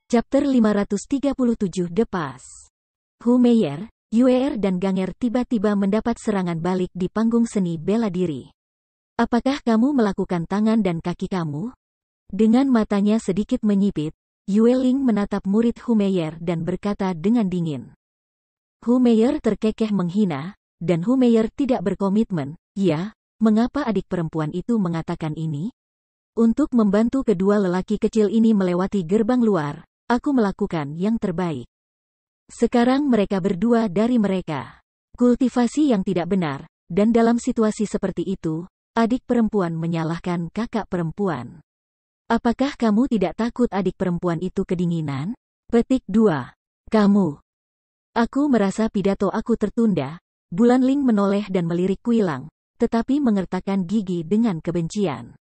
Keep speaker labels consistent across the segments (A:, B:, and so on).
A: Chapter 537 The Pass. Humeyer, Yuer dan Ganger tiba-tiba mendapat serangan balik di panggung seni bela diri. Apakah kamu melakukan tangan dan kaki kamu? Dengan matanya sedikit menyipit, Yueling menatap murid Humeyer dan berkata dengan dingin. Humeyer terkekeh menghina, dan Humeyer tidak berkomitmen. Ya, mengapa adik perempuan itu mengatakan ini? Untuk membantu kedua lelaki kecil ini melewati gerbang luar, aku melakukan yang terbaik. Sekarang mereka berdua dari mereka. Kultivasi yang tidak benar, dan dalam situasi seperti itu, adik perempuan menyalahkan kakak perempuan. Apakah kamu tidak takut adik perempuan itu kedinginan? Petik 2. Kamu. Aku merasa pidato aku tertunda. Bulan Ling menoleh dan melirik Kuilang, tetapi mengertakkan gigi dengan kebencian.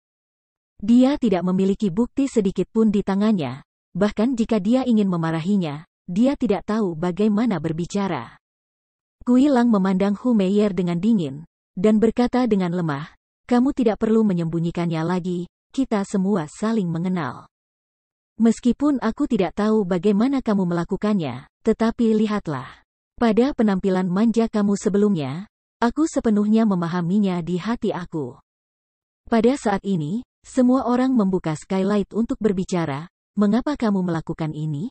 A: Dia tidak memiliki bukti sedikit pun di tangannya. Bahkan jika dia ingin memarahinya, dia tidak tahu bagaimana berbicara. Kuilang memandang Humeyer dengan dingin, dan berkata dengan lemah, kamu tidak perlu menyembunyikannya lagi, kita semua saling mengenal. Meskipun aku tidak tahu bagaimana kamu melakukannya, tetapi lihatlah. Pada penampilan manja kamu sebelumnya, aku sepenuhnya memahaminya di hati aku. Pada saat ini, semua orang membuka skylight untuk berbicara. Mengapa kamu melakukan ini?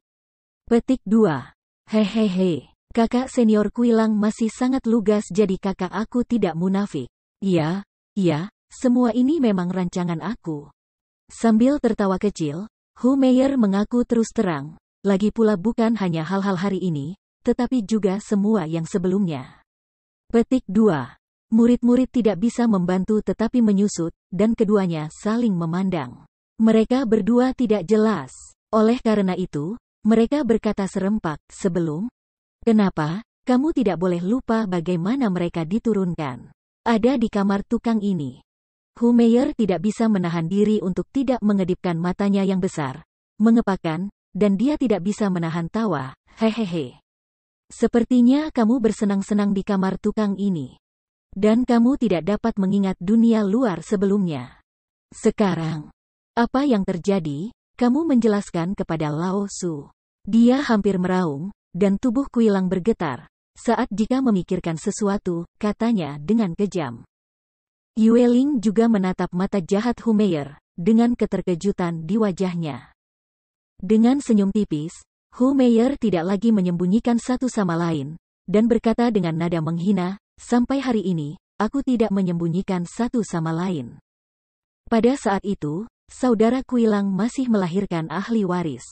A: Petik 2. Hehehe. Kakak senior Kuilang masih sangat lugas jadi kakak aku tidak munafik. Iya, semua ini memang rancangan aku. Sambil tertawa kecil, Humeyer mengaku terus terang. Lagi pula bukan hanya hal-hal hari ini, tetapi juga semua yang sebelumnya. Petik 2. Murid-murid tidak bisa membantu tetapi menyusut, dan keduanya saling memandang. Mereka berdua tidak jelas. Oleh karena itu, mereka berkata serempak, sebelum. Kenapa, kamu tidak boleh lupa bagaimana mereka diturunkan. Ada di kamar tukang ini. Humeyer tidak bisa menahan diri untuk tidak mengedipkan matanya yang besar, mengepakkan, dan dia tidak bisa menahan tawa, hehehe. Sepertinya kamu bersenang-senang di kamar tukang ini. Dan kamu tidak dapat mengingat dunia luar sebelumnya. Sekarang. Apa yang terjadi? Kamu menjelaskan kepada Lao Su. Dia hampir meraung, dan tubuh Kuilang bergetar, saat jika memikirkan sesuatu, katanya dengan kejam. Yueling juga menatap mata jahat Humeyer, dengan keterkejutan di wajahnya. Dengan senyum tipis, Humeyer tidak lagi menyembunyikan satu sama lain, dan berkata dengan nada menghina, sampai hari ini, aku tidak menyembunyikan satu sama lain. Pada saat itu, saudara Kuilang masih melahirkan ahli waris.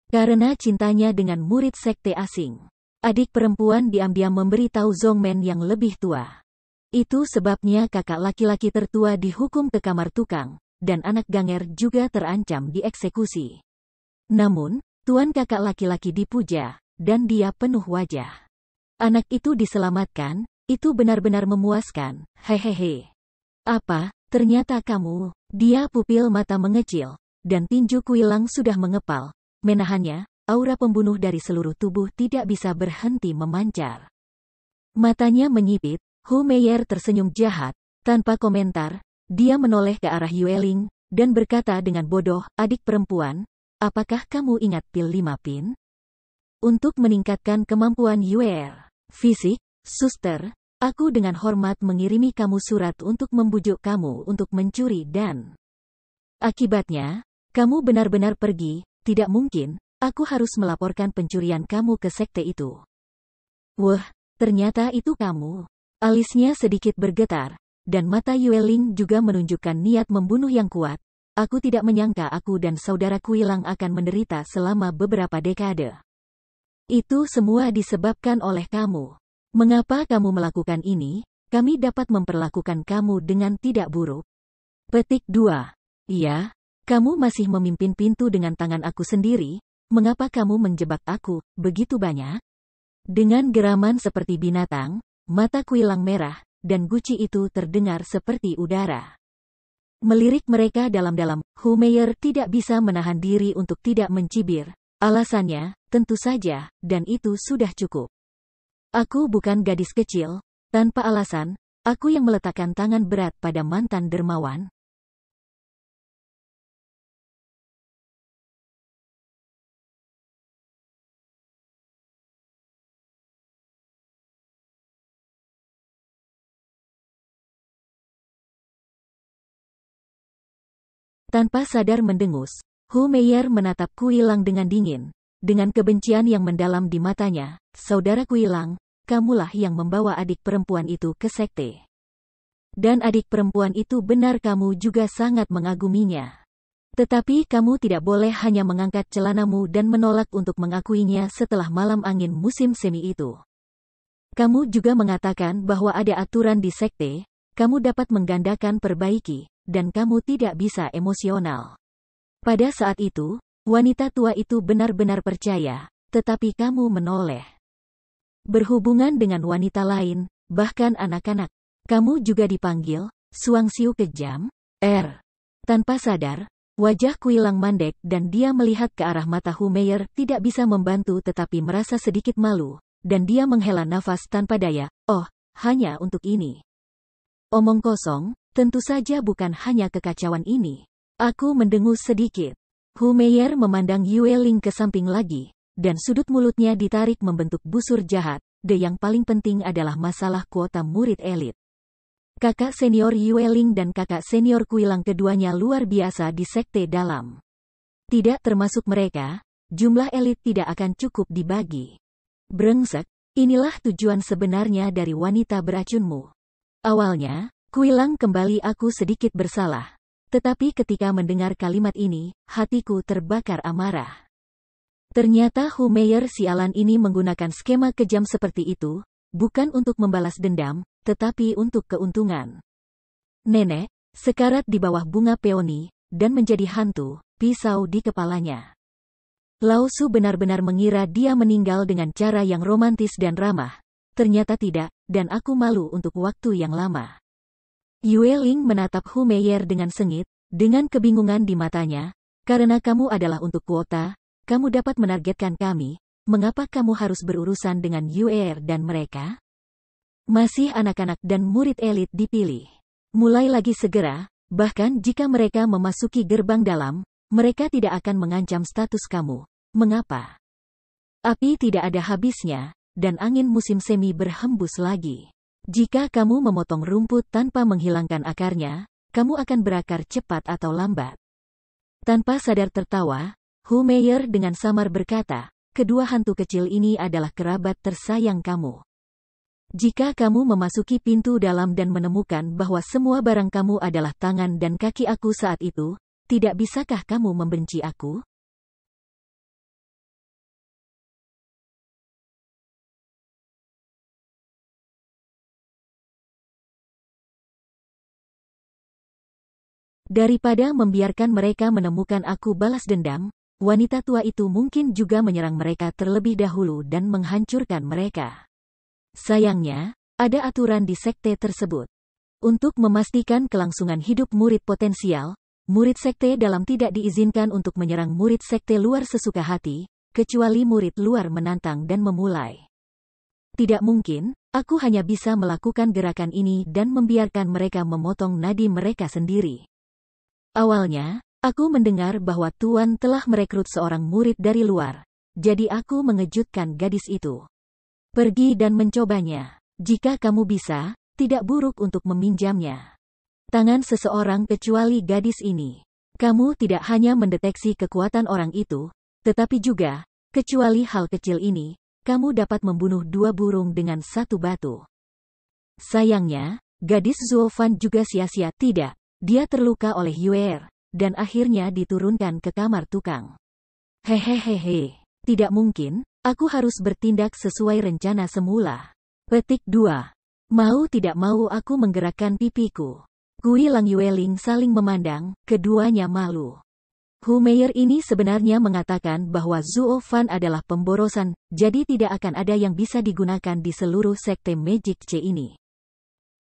A: Karena cintanya dengan murid sekte asing, adik perempuan diam-diam memberitahu Zongmen yang lebih tua. Itu sebabnya kakak laki-laki tertua dihukum ke kamar tukang, dan anak Ganger juga terancam dieksekusi. Namun, tuan kakak laki-laki dipuja, dan dia penuh wajah. Anak itu diselamatkan, itu benar-benar memuaskan, hehehe. Apa, ternyata kamu? Dia pupil mata mengecil, dan tinju Kuilang sudah mengepal. Menahannya, aura pembunuh dari seluruh tubuh tidak bisa berhenti memancar. Matanya menyipit, Humeyer tersenyum jahat, tanpa komentar, dia menoleh ke arah Yueling, dan berkata dengan bodoh, adik perempuan, apakah kamu ingat pil 5 pin? Untuk meningkatkan kemampuan Yuer. Fisik, suster, aku dengan hormat mengirimi kamu surat untuk membujuk kamu untuk mencuri dan akibatnya, kamu benar-benar pergi, tidak mungkin, aku harus melaporkan pencurian kamu ke sekte itu. Wah, ternyata itu kamu. Alisnya sedikit bergetar, dan mata Yueling juga menunjukkan niat membunuh yang kuat. Aku tidak menyangka aku dan saudara Kuilang akan menderita selama beberapa dekade. Itu semua disebabkan oleh kamu. Mengapa kamu melakukan ini? Kami dapat memperlakukan kamu dengan tidak buruk. Petik 2. Iya, kamu masih memimpin pintu dengan tangan aku sendiri. Mengapa kamu menjebak aku begitu banyak? Dengan geraman seperti binatang, mata Kuilang merah, dan guci itu terdengar seperti udara. Melirik mereka dalam-dalam, Humeyer tidak bisa menahan diri untuk tidak mencibir. Alasannya, tentu saja, dan itu sudah cukup. Aku bukan gadis kecil, tanpa alasan, aku yang meletakkan tangan berat pada mantan dermawan. Tanpa sadar mendengus, Hu Meier menatap Kuilang dengan dingin, dengan kebencian yang mendalam di matanya. Saudara Kuilang, kamulah yang membawa adik perempuan itu ke sekte. Dan adik perempuan itu benar kamu juga sangat mengaguminya. Tetapi kamu tidak boleh hanya mengangkat celanamu dan menolak untuk mengakuinya setelah malam angin musim semi itu. Kamu juga mengatakan bahwa ada aturan di sekte, kamu dapat menggandakan perbaiki, dan kamu tidak bisa emosional. Pada saat itu, wanita tua itu benar-benar percaya, tetapi kamu menoleh. Berhubungan dengan wanita lain, bahkan anak-anak. Kamu juga dipanggil, Suangsiu kejam, Tanpa sadar, wajah Kuilang mandek dan dia melihat ke arah mata Hu Meier tidak bisa membantu tetapi merasa sedikit malu, dan dia menghela nafas tanpa daya. Oh, hanya untuk ini. Omong kosong, tentu saja bukan hanya kekacauan ini. Aku mendengus sedikit. Hu Meier memandang Yue Ling ke samping lagi, dan sudut mulutnya ditarik membentuk busur jahat. Yang paling penting adalah masalah kuota murid elit. Kakak senior Yue Ling dan kakak senior Kuilang keduanya luar biasa di sekte dalam. Tidak termasuk mereka, jumlah elit tidak akan cukup dibagi. Brengsek, inilah tujuan sebenarnya dari wanita beracunmu. Awalnya, Kuilang kembali aku sedikit bersalah. Tetapi ketika mendengar kalimat ini, hatiku terbakar amarah. Ternyata Hu Meier sialan ini menggunakan skema kejam seperti itu, bukan untuk membalas dendam, tetapi untuk keuntungan. Nenek, sekarat di bawah bunga peoni, dan menjadi hantu, pisau di kepalanya. Lao Su benar-benar mengira dia meninggal dengan cara yang romantis dan ramah. Ternyata tidak, dan aku malu untuk waktu yang lama. Yue Ling menatap Hu Meier dengan sengit, dengan kebingungan di matanya. Karena kamu adalah untuk kuota, kamu dapat menargetkan kami. Mengapa kamu harus berurusan dengan Yue dan mereka? Masih anak-anak dan murid elit dipilih. Mulai lagi segera, bahkan jika mereka memasuki gerbang dalam, mereka tidak akan mengancam status kamu. Mengapa? Api tidak ada habisnya, dan angin musim semi berhembus lagi. Jika kamu memotong rumput tanpa menghilangkan akarnya, kamu akan berakar cepat atau lambat. Tanpa sadar tertawa, Hu Meier dengan samar berkata, kedua hantu kecil ini adalah kerabat tersayang kamu. Jika kamu memasuki pintu dalam dan menemukan bahwa semua barang kamu adalah tangan dan kaki aku saat itu, tidak bisakah kamu membenci aku? Daripada membiarkan mereka menemukan aku balas dendam, wanita tua itu mungkin juga menyerang mereka terlebih dahulu dan menghancurkan mereka. Sayangnya, ada aturan di sekte tersebut. Untuk memastikan kelangsungan hidup murid potensial, murid sekte dalam tidak diizinkan untuk menyerang murid sekte luar sesuka hati, kecuali murid luar menantang dan memulai. Tidak mungkin, aku hanya bisa melakukan gerakan ini dan membiarkan mereka memotong nadi mereka sendiri. Awalnya, aku mendengar bahwa Tuan telah merekrut seorang murid dari luar, jadi aku mengejutkan gadis itu. Pergi dan mencobanya. Jika kamu bisa, tidak buruk untuk meminjamnya. Tangan seseorang kecuali gadis ini. Kamu tidak hanya mendeteksi kekuatan orang itu, tetapi juga, kecuali hal kecil ini, kamu dapat membunuh dua burung dengan satu batu. Sayangnya, gadis Zuofan juga sia-sia tidak. Dia terluka oleh Yue, dan akhirnya diturunkan ke kamar tukang. Hehehehe, tidak mungkin. Aku harus bertindak sesuai rencana semula. Petik 2. Mau tidak mau aku menggerakkan pipiku. Kuilang Yue Ling saling memandang, keduanya malu. Hu Meier ini sebenarnya mengatakan bahwa Zuofan adalah pemborosan, jadi tidak akan ada yang bisa digunakan di seluruh sekte Magic C ini.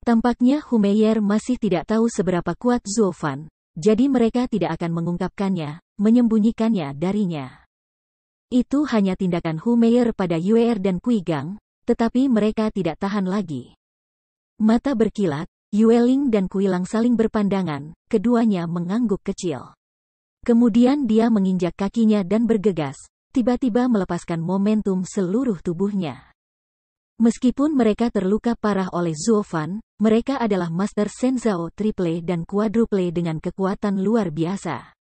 A: Tampaknya Hu Meier masih tidak tahu seberapa kuat Zuofan, jadi mereka tidak akan mengungkapkannya, menyembunyikannya darinya. Itu hanya tindakan Hu Meier pada Yue dan Kuigang, tetapi mereka tidak tahan lagi. Mata berkilat, Yue Ling dan Kuilang saling berpandangan, keduanya mengangguk kecil. Kemudian dia menginjak kakinya dan bergegas, tiba-tiba melepaskan momentum seluruh tubuhnya. Meskipun mereka terluka parah oleh Zuo Fan, mereka adalah Master Shenzhou triple dan quadruple dengan kekuatan luar biasa.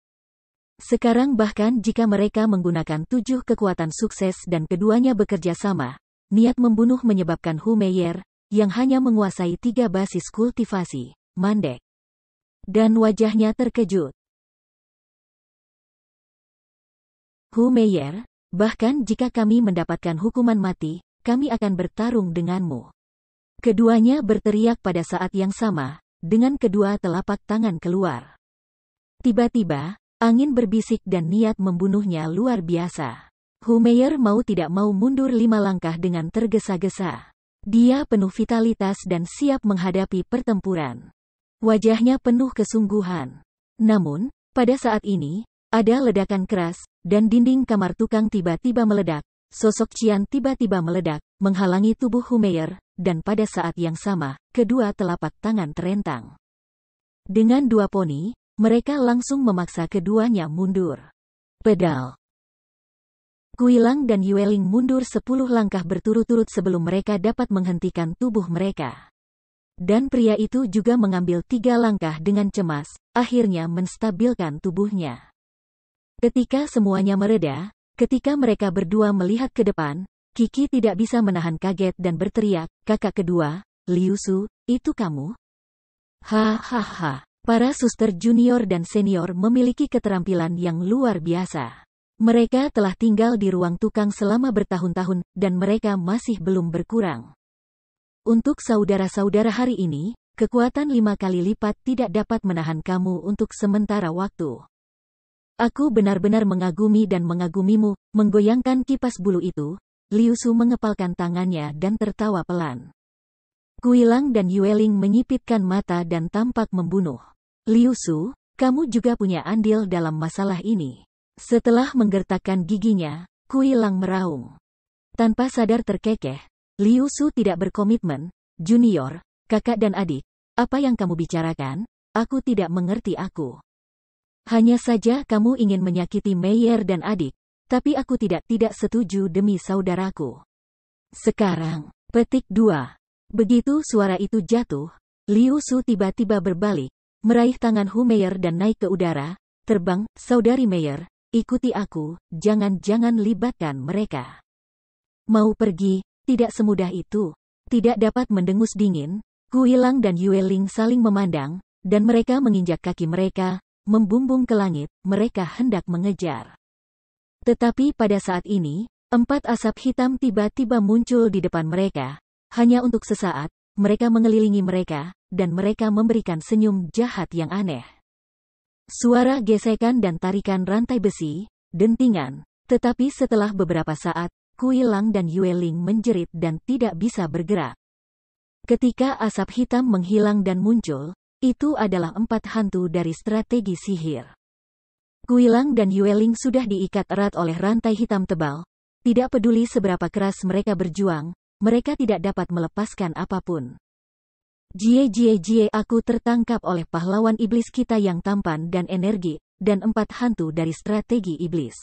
A: Sekarang bahkan jika mereka menggunakan 7 kekuatan sukses dan keduanya bekerja sama, niat membunuh menyebabkan Hu Meier, yang hanya menguasai 3 basis kultivasi, mandek. Dan wajahnya terkejut. Hu Meier, bahkan jika kami mendapatkan hukuman mati, kami akan bertarung denganmu. Keduanya berteriak pada saat yang sama, dengan kedua telapak tangan keluar. Tiba-tiba, angin berbisik dan niat membunuhnya luar biasa. Hu Meier mau tidak mau mundur 5 langkah dengan tergesa-gesa. Dia penuh vitalitas dan siap menghadapi pertempuran. Wajahnya penuh kesungguhan. Namun, pada saat ini, ada ledakan keras, dan dinding kamar tukang tiba-tiba meledak. Sosok Qian tiba-tiba meledak, menghalangi tubuh Hu Meier, dan pada saat yang sama, kedua telapak tangan terentang. Dengan 2 poni, mereka langsung memaksa keduanya mundur. Pedal. Kuilang dan Yueling mundur 10 langkah berturut-turut sebelum mereka dapat menghentikan tubuh mereka. Dan pria itu juga mengambil 3 langkah dengan cemas, akhirnya menstabilkan tubuhnya. Ketika semuanya mereda, ketika mereka berdua melihat ke depan, Kiki tidak bisa menahan kaget dan berteriak, "Kakak kedua, Liu Su, itu kamu?" Hahaha. Para suster junior dan senior memiliki keterampilan yang luar biasa. Mereka telah tinggal di ruang tukang selama bertahun-tahun, dan mereka masih belum berkurang. Untuk saudara-saudara hari ini, kekuatan 5 kali lipat tidak dapat menahan kamu untuk sementara waktu. Aku benar-benar mengagumi dan mengagumimu, menggoyangkan kipas bulu itu. Liu Su mengepalkan tangannya dan tertawa pelan. Kuilang dan Yueling menyipitkan mata dan tampak membunuh. Liu Su, kamu juga punya andil dalam masalah ini. Setelah menggertakkan giginya, Kuilang meraung. Tanpa sadar terkekeh, Liu Su tidak berkomitmen. Junior, kakak dan adik, apa yang kamu bicarakan? Aku tidak mengerti aku. Hanya saja kamu ingin menyakiti Meier dan adik, tapi aku tidak setuju demi saudaraku. Sekarang, petik 2. Begitu suara itu jatuh, Liu Su tiba-tiba berbalik, meraih tangan Hu Meier dan naik ke udara. Terbang, saudari Meier, ikuti aku, jangan libatkan mereka. Mau pergi, tidak semudah itu. Tidak dapat mendengus dingin, Kuilang dan Yueling saling memandang, dan mereka menginjak kaki mereka, membumbung ke langit, mereka hendak mengejar. Tetapi pada saat ini, 4 asap hitam tiba-tiba muncul di depan mereka. Hanya untuk sesaat, mereka mengelilingi mereka, dan mereka memberikan senyum jahat yang aneh. Suara gesekan dan tarikan rantai besi, dentingan, tetapi setelah beberapa saat, Kuilang dan Yueling menjerit dan tidak bisa bergerak. Ketika asap hitam menghilang dan muncul, itu adalah 4 hantu dari strategi sihir. Kuilang dan Yueling sudah diikat erat oleh rantai hitam tebal. Tidak peduli seberapa keras mereka berjuang, mereka tidak dapat melepaskan apapun. Jie, aku tertangkap oleh pahlawan iblis kita yang tampan dan energi, dan 4 hantu dari strategi iblis.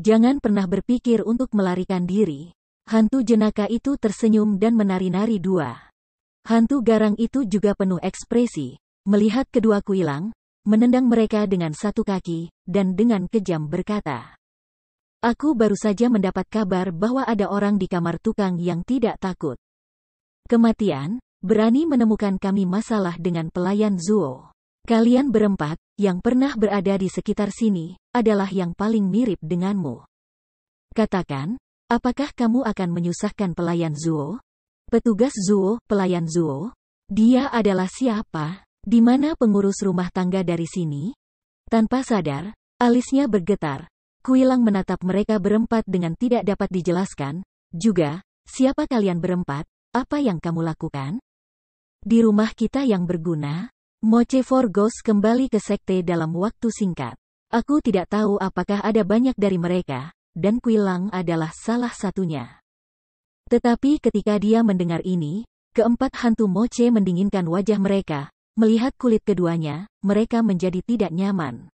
A: Jangan pernah berpikir untuk melarikan diri. Hantu jenaka itu tersenyum dan menari-nari 2. Hantu garang itu juga penuh ekspresi, melihat kedua Kuilang, menendang mereka dengan 1 kaki, dan dengan kejam berkata, "Aku baru saja mendapat kabar bahwa ada orang di kamar tukang yang tidak takut. Kematian, berani menemukan kami masalah dengan pelayan Zuo. Kalian berempat, yang pernah berada di sekitar sini, adalah yang paling mirip denganmu. Katakan, apakah kamu akan menyusahkan pelayan Zuo?" Petugas Zuo, pelayan Zuo? Dia adalah siapa? Di mana pengurus rumah tangga dari sini? Tanpa sadar, alisnya bergetar. Kuilang menatap mereka berempat dengan tidak dapat dijelaskan. Juga, siapa kalian berempat? Apa yang kamu lakukan? Di rumah kita yang berguna? Moche Forgos kembali ke sekte dalam waktu singkat. Aku tidak tahu apakah ada banyak dari mereka, dan Kuilang adalah salah satunya. Tetapi ketika dia mendengar ini, keempat hantu Moche mendinginkan wajah mereka. Melihat kulit keduanya, mereka menjadi tidak nyaman.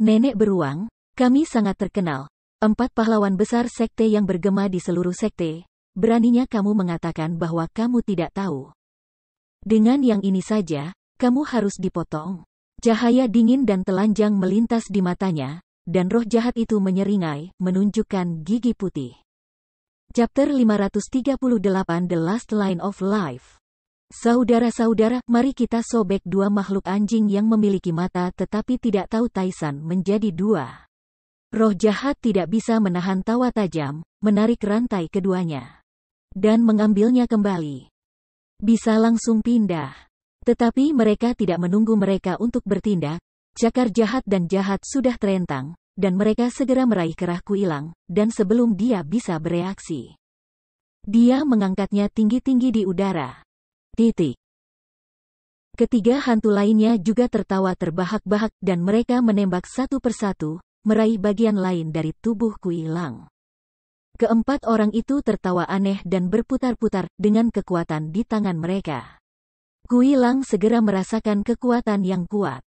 A: Nenek beruang, kami sangat terkenal. 4 pahlawan besar sekte yang bergema di seluruh sekte. beraninya kamu mengatakan bahwa kamu tidak tahu. Dengan yang ini saja, kamu harus dipotong. Cahaya dingin dan telanjang melintas di matanya, dan roh jahat itu menyeringai, menunjukkan gigi putih. Chapter 538 The Last Line of Life. Saudara-saudara, mari kita sobek dua makhluk anjing yang memiliki mata tetapi tidak tahu taisan menjadi dua. Roh jahat tidak bisa menahan tawa tajam, menarik rantai keduanya, dan mengambilnya kembali. Bisa langsung pindah. Tetapi mereka tidak menunggu mereka untuk bertindak, cakar jahat dan jahat sudah terentang, dan mereka segera meraih kerah Kuilang, dan sebelum dia bisa bereaksi, dia mengangkatnya tinggi-tinggi di udara. Ketiga hantu lainnya juga tertawa terbahak-bahak dan mereka menembak satu persatu, meraih bagian lain dari tubuh Kuilang. Keempat orang itu tertawa aneh dan berputar-putar dengan kekuatan di tangan mereka. Kuilang segera merasakan kekuatan yang kuat.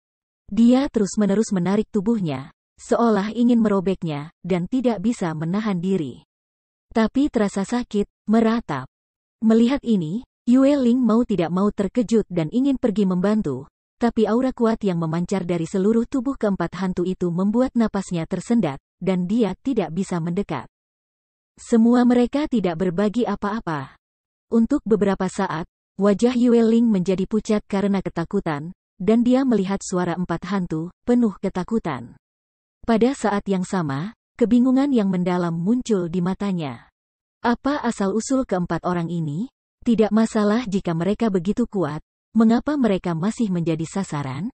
A: Dia terus-menerus menarik tubuhnya, seolah ingin merobeknya, dan tidak bisa menahan diri. Tapi terasa sakit, meratap. Melihat ini, Yue Ling mau tidak mau terkejut dan ingin pergi membantu, tapi aura kuat yang memancar dari seluruh tubuh keempat hantu itu membuat napasnya tersendat, dan dia tidak bisa mendekat. Semua mereka tidak berbagi apa-apa. Untuk beberapa saat, wajah Yue Ling menjadi pucat karena ketakutan, dan dia melihat suara empat hantu, penuh ketakutan. Pada saat yang sama, kebingungan yang mendalam muncul di matanya. Apa asal-usul keempat orang ini? Tidak masalah jika mereka begitu kuat, mengapa mereka masih menjadi sasaran?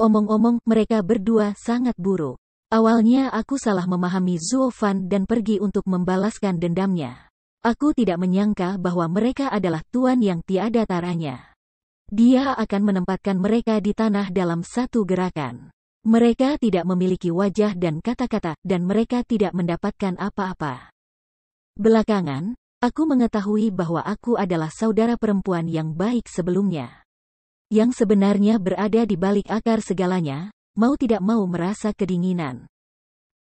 A: Omong-omong, mereka berdua sangat buruk. Awalnya aku salah memahami Zuo Fan dan pergi untuk membalaskan dendamnya. Aku tidak menyangka bahwa mereka adalah tuan yang tiada taranya. Dia akan menempatkan mereka di tanah dalam satu gerakan. Mereka tidak memiliki wajah dan kata-kata, dan mereka tidak mendapatkan apa-apa. Belakangan, aku mengetahui bahwa aku adalah saudara perempuan yang baik sebelumnya. Yang sebenarnya berada di balik akar segalanya, mau tidak mau merasa kedinginan.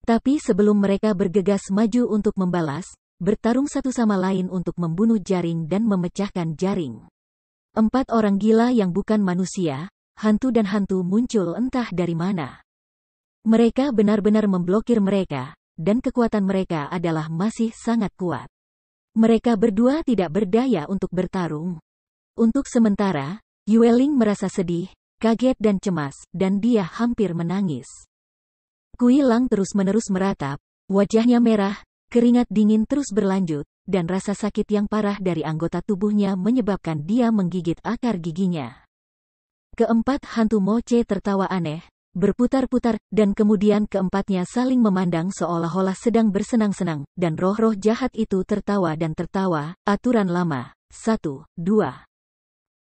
A: Tapi sebelum mereka bergegas maju untuk membalas, bertarung satu sama lain untuk membunuh jaring dan memecahkan jaring. Empat orang gila yang bukan manusia, hantu dan hantu muncul entah dari mana. Mereka benar-benar memblokir mereka, dan kekuatan mereka adalah masih sangat kuat. Mereka berdua tidak berdaya untuk bertarung. Untuk sementara, Yue Ling merasa sedih, kaget dan cemas, dan dia hampir menangis. Kuilang terus-menerus meratap, wajahnya merah, keringat dingin terus berlanjut, dan rasa sakit yang parah dari anggota tubuhnya menyebabkan dia menggigit akar giginya. Keempat hantu Moche tertawa aneh, berputar-putar, dan kemudian keempatnya saling memandang seolah-olah sedang bersenang-senang, dan roh-roh jahat itu tertawa dan tertawa. Aturan lama. 1, 2,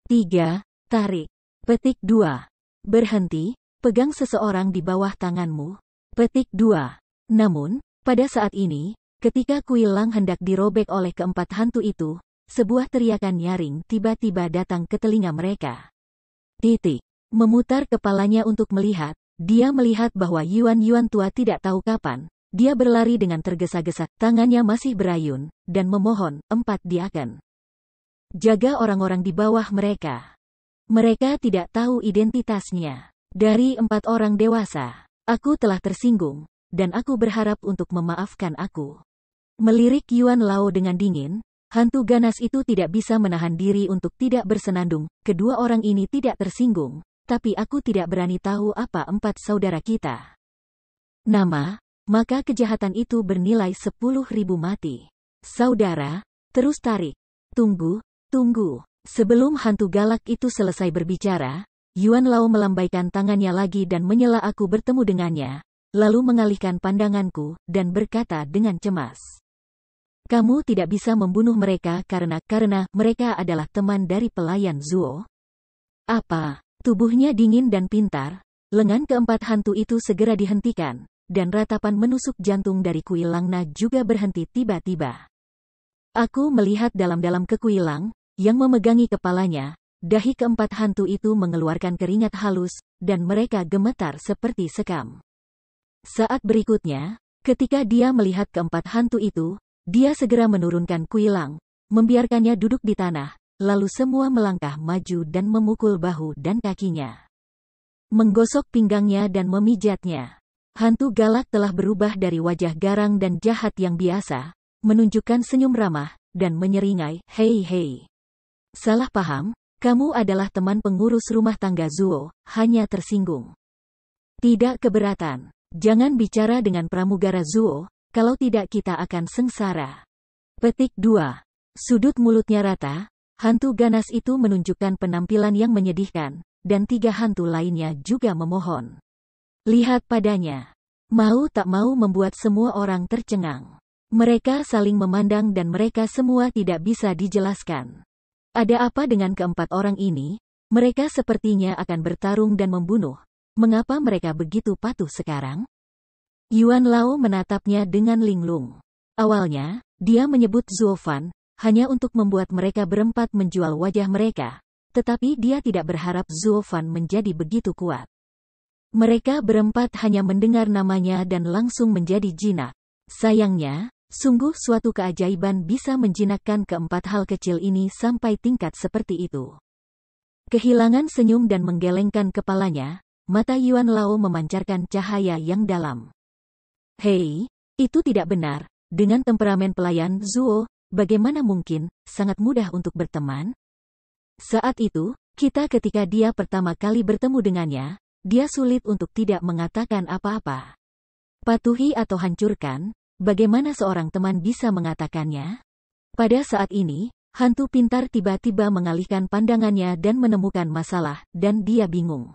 A: 3, tarik. Petik 2. Berhenti, pegang seseorang di bawah tanganmu. Petik 2. Namun, pada saat ini, ketika Kuilang hendak dirobek oleh keempat hantu itu, sebuah teriakan nyaring tiba-tiba datang ke telinga mereka. Memutar kepalanya untuk melihat, dia melihat bahwa Yuan tua tidak tahu kapan, dia berlari dengan tergesa-gesa, tangannya masih berayun, dan memohon, empat diaken. Jaga orang-orang di bawah mereka. Mereka tidak tahu identitasnya. Dari empat orang dewasa, aku telah tersinggung, dan aku berharap untuk memaafkan aku. Melirik Yuan Lao dengan dingin, hantu ganas itu tidak bisa menahan diri untuk tidak bersenandung. Kedua orang ini tidak tersinggung, tapi aku tidak berani tahu apa empat saudara kita. Nama, maka kejahatan itu bernilai 10.000 mati. Saudara, terus tarik. Tunggu. Sebelum hantu galak itu selesai berbicara, Yuan Lao melambaikan tangannya lagi dan menyela aku bertemu dengannya, lalu mengalihkan pandanganku, dan berkata dengan cemas. Kamu tidak bisa membunuh mereka karena mereka adalah teman dari pelayan Zuo. Apa? Tubuhnya dingin dan pintar, lengan keempat hantu itu segera dihentikan, dan ratapan menusuk jantung dari Kuilangna juga berhenti tiba-tiba. Aku melihat dalam-dalam ke Kuilang, yang memegangi kepalanya, dahi keempat hantu itu mengeluarkan keringat halus, dan mereka gemetar seperti sekam. Saat berikutnya, ketika dia melihat keempat hantu itu, dia segera menurunkan kuilang, membiarkannya duduk di tanah, lalu semua melangkah maju dan memukul bahu dan kakinya. Menggosok pinggangnya dan memijatnya. Hantu galak telah berubah dari wajah garang dan jahat yang biasa, menunjukkan senyum ramah, dan menyeringai, "Hei hei. Salah paham, kamu adalah teman pengurus rumah tangga Zuo, hanya tersinggung. Tidak keberatan. Jangan bicara dengan pramugara Zuo, kalau tidak kita akan sengsara." Petik 2. Sudut mulutnya rata, hantu ganas itu menunjukkan penampilan yang menyedihkan, dan 3 hantu lainnya juga memohon. Lihat padanya. Mau tak mau membuat semua orang tercengang. Mereka saling memandang dan mereka semua tidak bisa dijelaskan. Ada apa dengan keempat orang ini? Mereka sepertinya akan bertarung dan membunuh. Mengapa mereka begitu patuh sekarang? Yuan Lao menatapnya dengan linglung. Awalnya, dia menyebut Zuo Fan, hanya untuk membuat mereka berempat menjual wajah mereka. Tetapi dia tidak berharap Zuo Fan menjadi begitu kuat. Mereka berempat hanya mendengar namanya dan langsung menjadi jinak. Sayangnya, sungguh suatu keajaiban bisa menjinakkan keempat hal kecil ini sampai tingkat seperti itu. Kehilangan senyum dan menggelengkan kepalanya, mata Yuan Lao memancarkan cahaya yang dalam. "Hei, itu tidak benar. Dengan temperamen pelayan Zuo, bagaimana mungkin, sangat mudah untuk berteman?" Saat itu, ketika dia pertama kali bertemu dengannya, dia sulit untuk tidak mengatakan apa-apa. Patuhi atau hancurkan, bagaimana seorang teman bisa mengatakannya? Pada saat ini, hantu pintar tiba-tiba mengalihkan pandangannya dan menemukan masalah, dan dia bingung.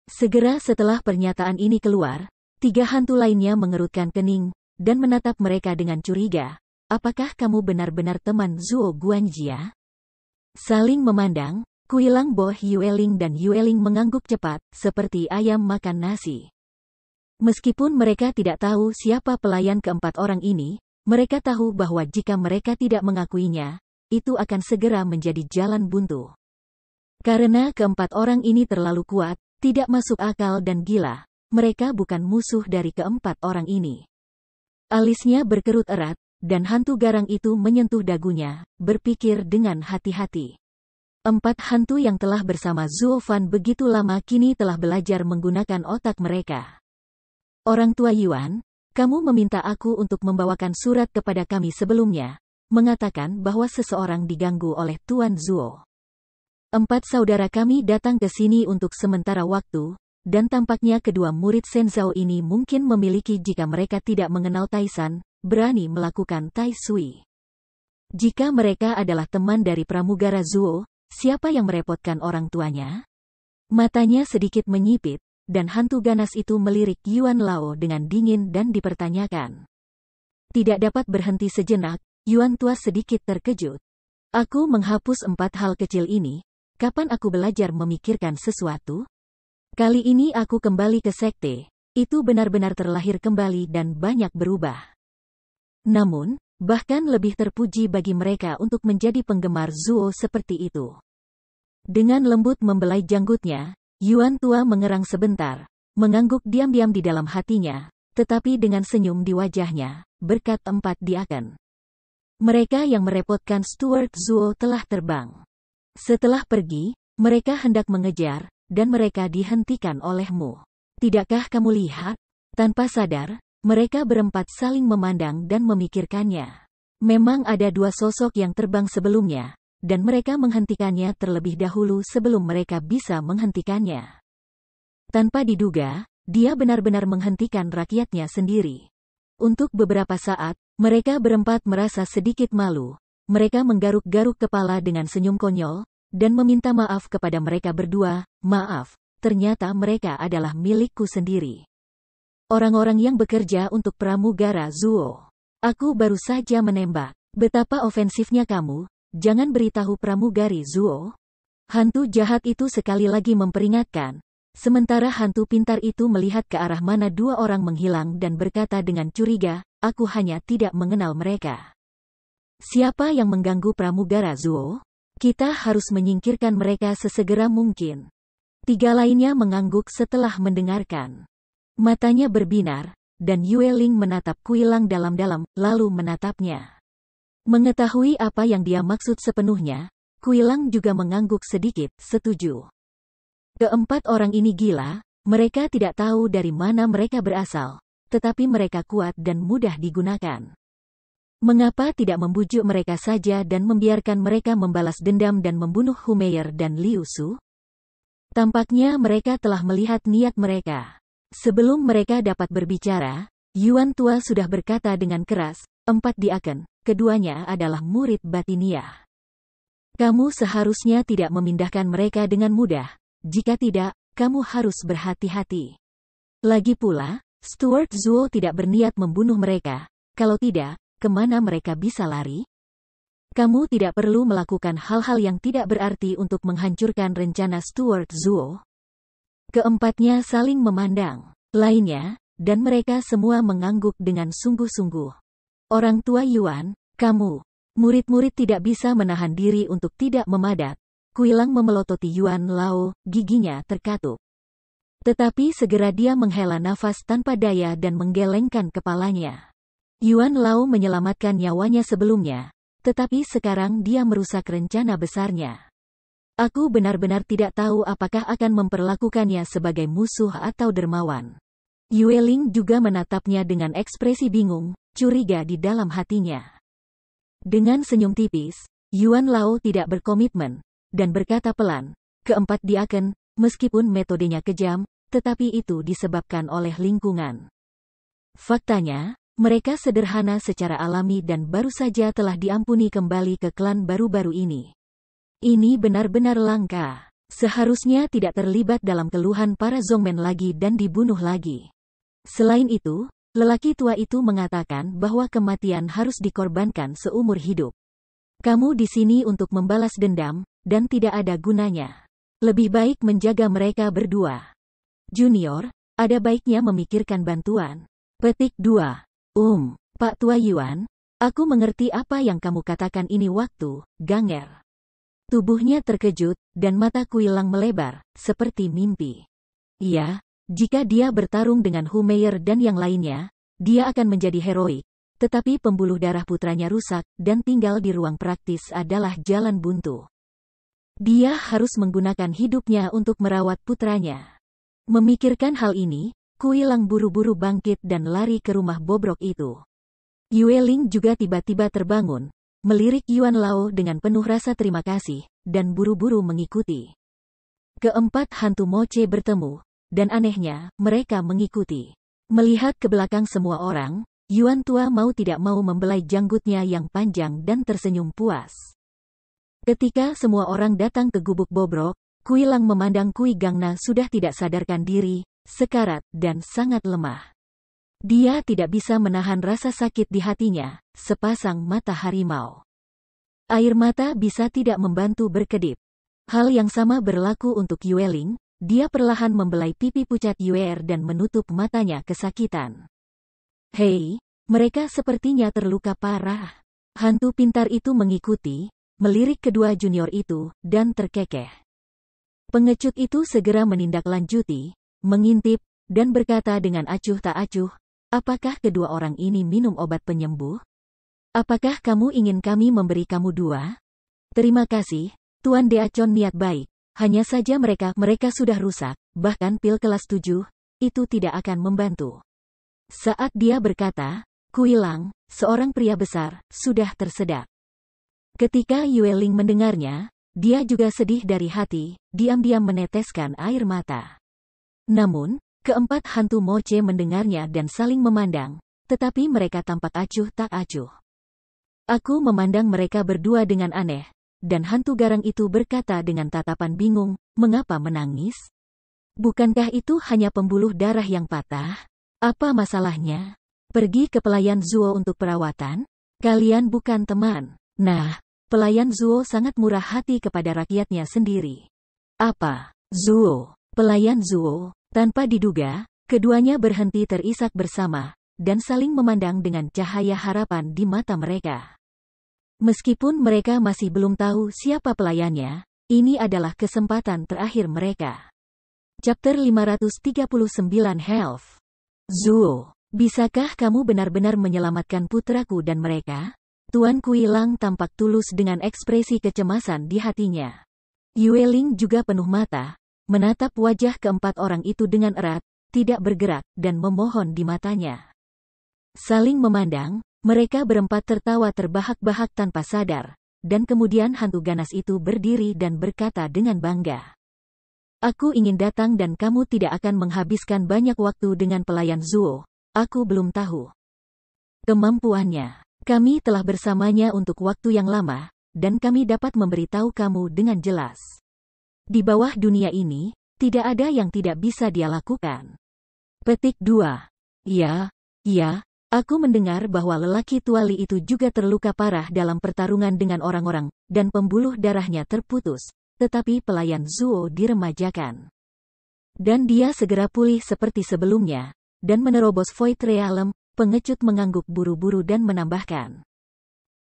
A: Segera setelah pernyataan ini keluar, 3 hantu lainnya mengerutkan kening, dan menatap mereka dengan curiga. "Apakah kamu benar-benar teman Zuo Guanjia?" Saling memandang, Kuilang Bo Yueling dan Yueling mengangguk cepat, seperti ayam makan nasi. Meskipun mereka tidak tahu siapa pelayan keempat orang ini, mereka tahu bahwa jika mereka tidak mengakuinya, itu akan segera menjadi jalan buntu. Karena keempat orang ini terlalu kuat, tidak masuk akal dan gila, mereka bukan musuh dari keempat orang ini. Alisnya berkerut erat, dan hantu garang itu menyentuh dagunya, berpikir dengan hati-hati. 4 hantu yang telah bersama Zuo Fan begitu lama kini telah belajar menggunakan otak mereka. "Orang tua Yuan, kamu meminta aku untuk membawakan surat kepada kami sebelumnya, mengatakan bahwa seseorang diganggu oleh Tuan Zuo. 4 saudara kami datang ke sini untuk sementara waktu, dan tampaknya kedua murid Shenzhou ini mungkin memiliki jika mereka tidak mengenal Taisan, berani melakukan Tai Sui. Jika mereka adalah teman dari pramugara Zuo, siapa yang merepotkan orang tuanya?" Matanya sedikit menyipit, dan hantu ganas itu melirik Yuan Lao dengan dingin dan dipertanyakan. Tidak dapat berhenti sejenak, Yuan tua sedikit terkejut. "Aku menghapus 4 hal kecil ini, kapan aku belajar memikirkan sesuatu? Kali ini aku kembali ke sekte, itu benar-benar terlahir kembali dan banyak berubah." Namun, bahkan lebih terpuji bagi mereka untuk menjadi penggemar Zuo seperti itu. Dengan lembut membelai janggutnya, Yuan tua mengerang sebentar, mengangguk diam-diam di dalam hatinya, tetapi dengan senyum di wajahnya, berkat 4 diaken. Mereka yang merepotkan Steward Zuo telah terbang. Setelah pergi, mereka hendak mengejar, dan mereka dihentikan olehmu. Tidakkah kamu lihat? Tanpa sadar, mereka berempat saling memandang dan memikirkannya. Memang ada 2 sosok yang terbang sebelumnya, dan mereka menghentikannya terlebih dahulu sebelum mereka bisa menghentikannya. Tanpa diduga, dia benar-benar menghentikan rakyatnya sendiri. Untuk beberapa saat, mereka berempat merasa sedikit malu. Mereka menggaruk-garuk kepala dengan senyum konyol, dan meminta maaf kepada mereka berdua. "Maaf, ternyata mereka adalah milikku sendiri. Orang-orang yang bekerja untuk pramugara Zuo. Aku baru saja menembak. Betapa ofensifnya kamu, jangan beritahu pramugari Zuo." Hantu jahat itu sekali lagi memperingatkan. Sementara hantu pintar itu melihat ke arah mana 2 orang menghilang dan berkata dengan curiga, "Aku hanya tidak mengenal mereka. Siapa yang mengganggu pramugara Zuo? Kita harus menyingkirkan mereka sesegera mungkin." 3 lainnya mengangguk setelah mendengarkan. Matanya berbinar, dan Yue Ling menatap Kuilang dalam-dalam, lalu menatapnya. Mengetahui apa yang dia maksud sepenuhnya, Kuilang juga mengangguk sedikit, setuju. Keempat orang ini gila, mereka tidak tahu dari mana mereka berasal, tetapi mereka kuat dan mudah digunakan. Mengapa tidak membujuk mereka saja dan membiarkan mereka membalas dendam dan membunuh Humeyer dan Liu Su? Tampaknya mereka telah melihat niat mereka. Sebelum mereka dapat berbicara, Yuan tua sudah berkata dengan keras, 4 diaken, keduanya adalah murid batiniah. Kamu seharusnya tidak memindahkan mereka dengan mudah, jika tidak, kamu harus berhati-hati. Lagi pula, Stuart Zuo tidak berniat membunuh mereka, kalau tidak, kemana mereka bisa lari? Kamu tidak perlu melakukan hal-hal yang tidak berarti untuk menghancurkan rencana Stuart Zuo. Keempatnya saling memandang. Lainnya, dan mereka semua mengangguk dengan sungguh-sungguh. Orang tua Yuan, kamu. Murid-murid tidak bisa menahan diri untuk tidak memadat. Kuilang memelototi Yuan Lao, giginya terkatup. Tetapi segera dia menghela nafas tanpa daya dan menggelengkan kepalanya. Yuan Lao menyelamatkan nyawanya sebelumnya, tetapi sekarang dia merusak rencana besarnya. Aku benar-benar tidak tahu apakah akan memperlakukannya sebagai musuh atau dermawan. Yue Ling juga menatapnya dengan ekspresi bingung, curiga di dalam hatinya. Dengan senyum tipis, Yuan Lao tidak berkomitmen, dan berkata pelan, keempat diaken, meskipun metodenya kejam, tetapi itu disebabkan oleh lingkungan. Faktanya, mereka sederhana secara alami dan baru saja telah diampuni kembali ke klan baru-baru ini. Ini benar-benar langka. Seharusnya tidak terlibat dalam keluhan para Zongmen lagi dan dibunuh lagi. Selain itu, lelaki tua itu mengatakan bahwa kematian harus dikorbankan seumur hidup. Kamu di sini untuk membalas dendam, dan tidak ada gunanya. Lebih baik menjaga mereka berdua. Junior, ada baiknya memikirkan bantuan. Petik 2. Pak Tua Yuan, aku mengerti apa yang kamu katakan ini waktu, Ganger. Tubuhnya terkejut, dan mata Kuilang melebar, seperti mimpi. Iya, jika dia bertarung dengan Humeyer dan yang lainnya, dia akan menjadi heroik, tetapi pembuluh darah putranya rusak, dan tinggal di ruang praktis adalah jalan buntu. Dia harus menggunakan hidupnya untuk merawat putranya. Memikirkan hal ini, Kuilang buru-buru bangkit dan lari ke rumah bobrok itu. Yue Ling juga tiba-tiba terbangun, melirik Yuan Lao dengan penuh rasa terima kasih, dan buru-buru mengikuti. Keempat hantu Moche bertemu, dan anehnya, mereka mengikuti. Melihat ke belakang semua orang, Yuan tua mau tidak mau membelai janggutnya yang panjang dan tersenyum puas. Ketika semua orang datang ke gubuk bobrok, Kuilang memandang Kui Gangna sudah tidak sadarkan diri, sekarat, dan sangat lemah. Dia tidak bisa menahan rasa sakit di hatinya, sepasang mata harimau. Air mata bisa tidak membantu berkedip. Hal yang sama berlaku untuk Yue Ling, dia perlahan membelai pipi pucat Yue dan menutup matanya kesakitan. Hei, mereka sepertinya terluka parah. Hantu pintar itu mengikuti, melirik kedua junior itu, dan terkekeh. Pengecut itu segera menindaklanjuti, mengintip, dan berkata dengan acuh tak acuh, apakah kedua orang ini minum obat penyembuh? Apakah kamu ingin kami memberi kamu 2? Terima kasih, Tuan Deacon niat baik, hanya saja mereka sudah rusak, bahkan pil kelas 7, itu tidak akan membantu. Saat dia berkata, Kuilang, seorang pria besar, sudah tersedak. Ketika Yue Ling mendengarnya, dia juga sedih dari hati, diam-diam meneteskan air mata. Namun, keempat hantu Moche mendengarnya dan saling memandang, tetapi mereka tampak acuh tak acuh. Aku memandang mereka berdua dengan aneh, dan hantu garang itu berkata dengan tatapan bingung, mengapa menangis? Bukankah itu hanya pembuluh darah yang patah? Apa masalahnya? Pergi ke pelayan Zuo untuk perawatan? Kalian bukan teman. Nah, pelayan Zuo sangat murah hati kepada rakyatnya sendiri. Apa? Zuo. Pelayan Zuo. Tanpa diduga, keduanya berhenti terisak bersama, dan saling memandang dengan cahaya harapan di mata mereka. Meskipun mereka masih belum tahu siapa pelayannya, ini adalah kesempatan terakhir mereka. Chapter 539 Health. Zuo. Bisakah kamu benar-benar menyelamatkan putraku dan mereka? Tuan Kuilang tampak tulus dengan ekspresi kecemasan di hatinya. Yueling juga penuh mata, menatap wajah keempat orang itu dengan erat, tidak bergerak, dan memohon di matanya. Saling memandang, mereka berempat tertawa terbahak-bahak tanpa sadar, dan kemudian hantu ganas itu berdiri dan berkata dengan bangga. Aku ingin datang dan kamu tidak akan menghabiskan banyak waktu dengan pelayan Zuo, aku belum tahu kemampuannya. Kami telah bersamanya untuk waktu yang lama, dan kami dapat memberitahu kamu dengan jelas. Di bawah dunia ini, tidak ada yang tidak bisa dia lakukan. Petik 2. Ya, aku mendengar bahwa lelaki tuali itu juga terluka parah dalam pertarungan dengan orang-orang, dan pembuluh darahnya terputus, tetapi pelayan Zuo diremajakan. Dan dia segera pulih seperti sebelumnya, dan menerobos Void Realm, pengecut mengangguk buru-buru dan menambahkan.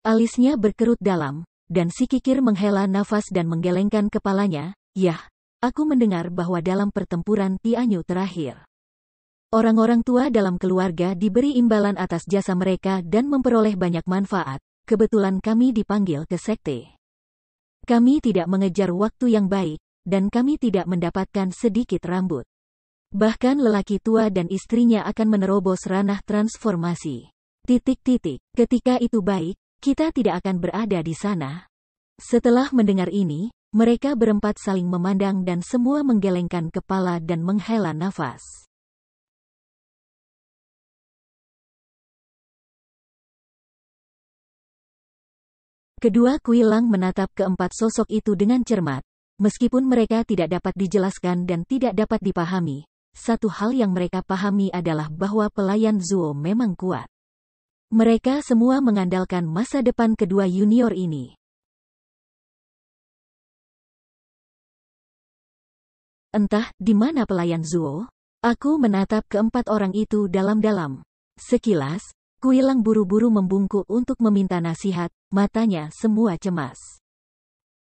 A: Alisnya berkerut dalam, dan si kikir menghela nafas dan menggelengkan kepalanya. Yah, aku mendengar bahwa dalam pertempuran Tianyu terakhir, orang-orang tua dalam keluarga diberi imbalan atas jasa mereka dan memperoleh banyak manfaat. Kebetulan kami dipanggil ke sekte. Kami tidak mengejar waktu yang baik, dan kami tidak mendapatkan sedikit rambut. Bahkan lelaki tua dan istrinya akan menerobos ranah transformasi. Ketika itu baik, kita tidak akan berada di sana. Setelah mendengar ini, mereka berempat saling memandang dan semua menggelengkan kepala dan menghela nafas. Kedua Kuilang menatap keempat sosok itu dengan cermat. Meskipun mereka tidak dapat dijelaskan dan tidak dapat dipahami, satu hal yang mereka pahami adalah bahwa pelayan Zuo memang kuat. Mereka semua mengandalkan masa depan kedua junior ini. Entah di mana pelayan Zuo. Aku menatap keempat orang itu dalam-dalam. Sekilas, Kuilang buru-buru membungkuk untuk meminta nasihat, matanya semua cemas.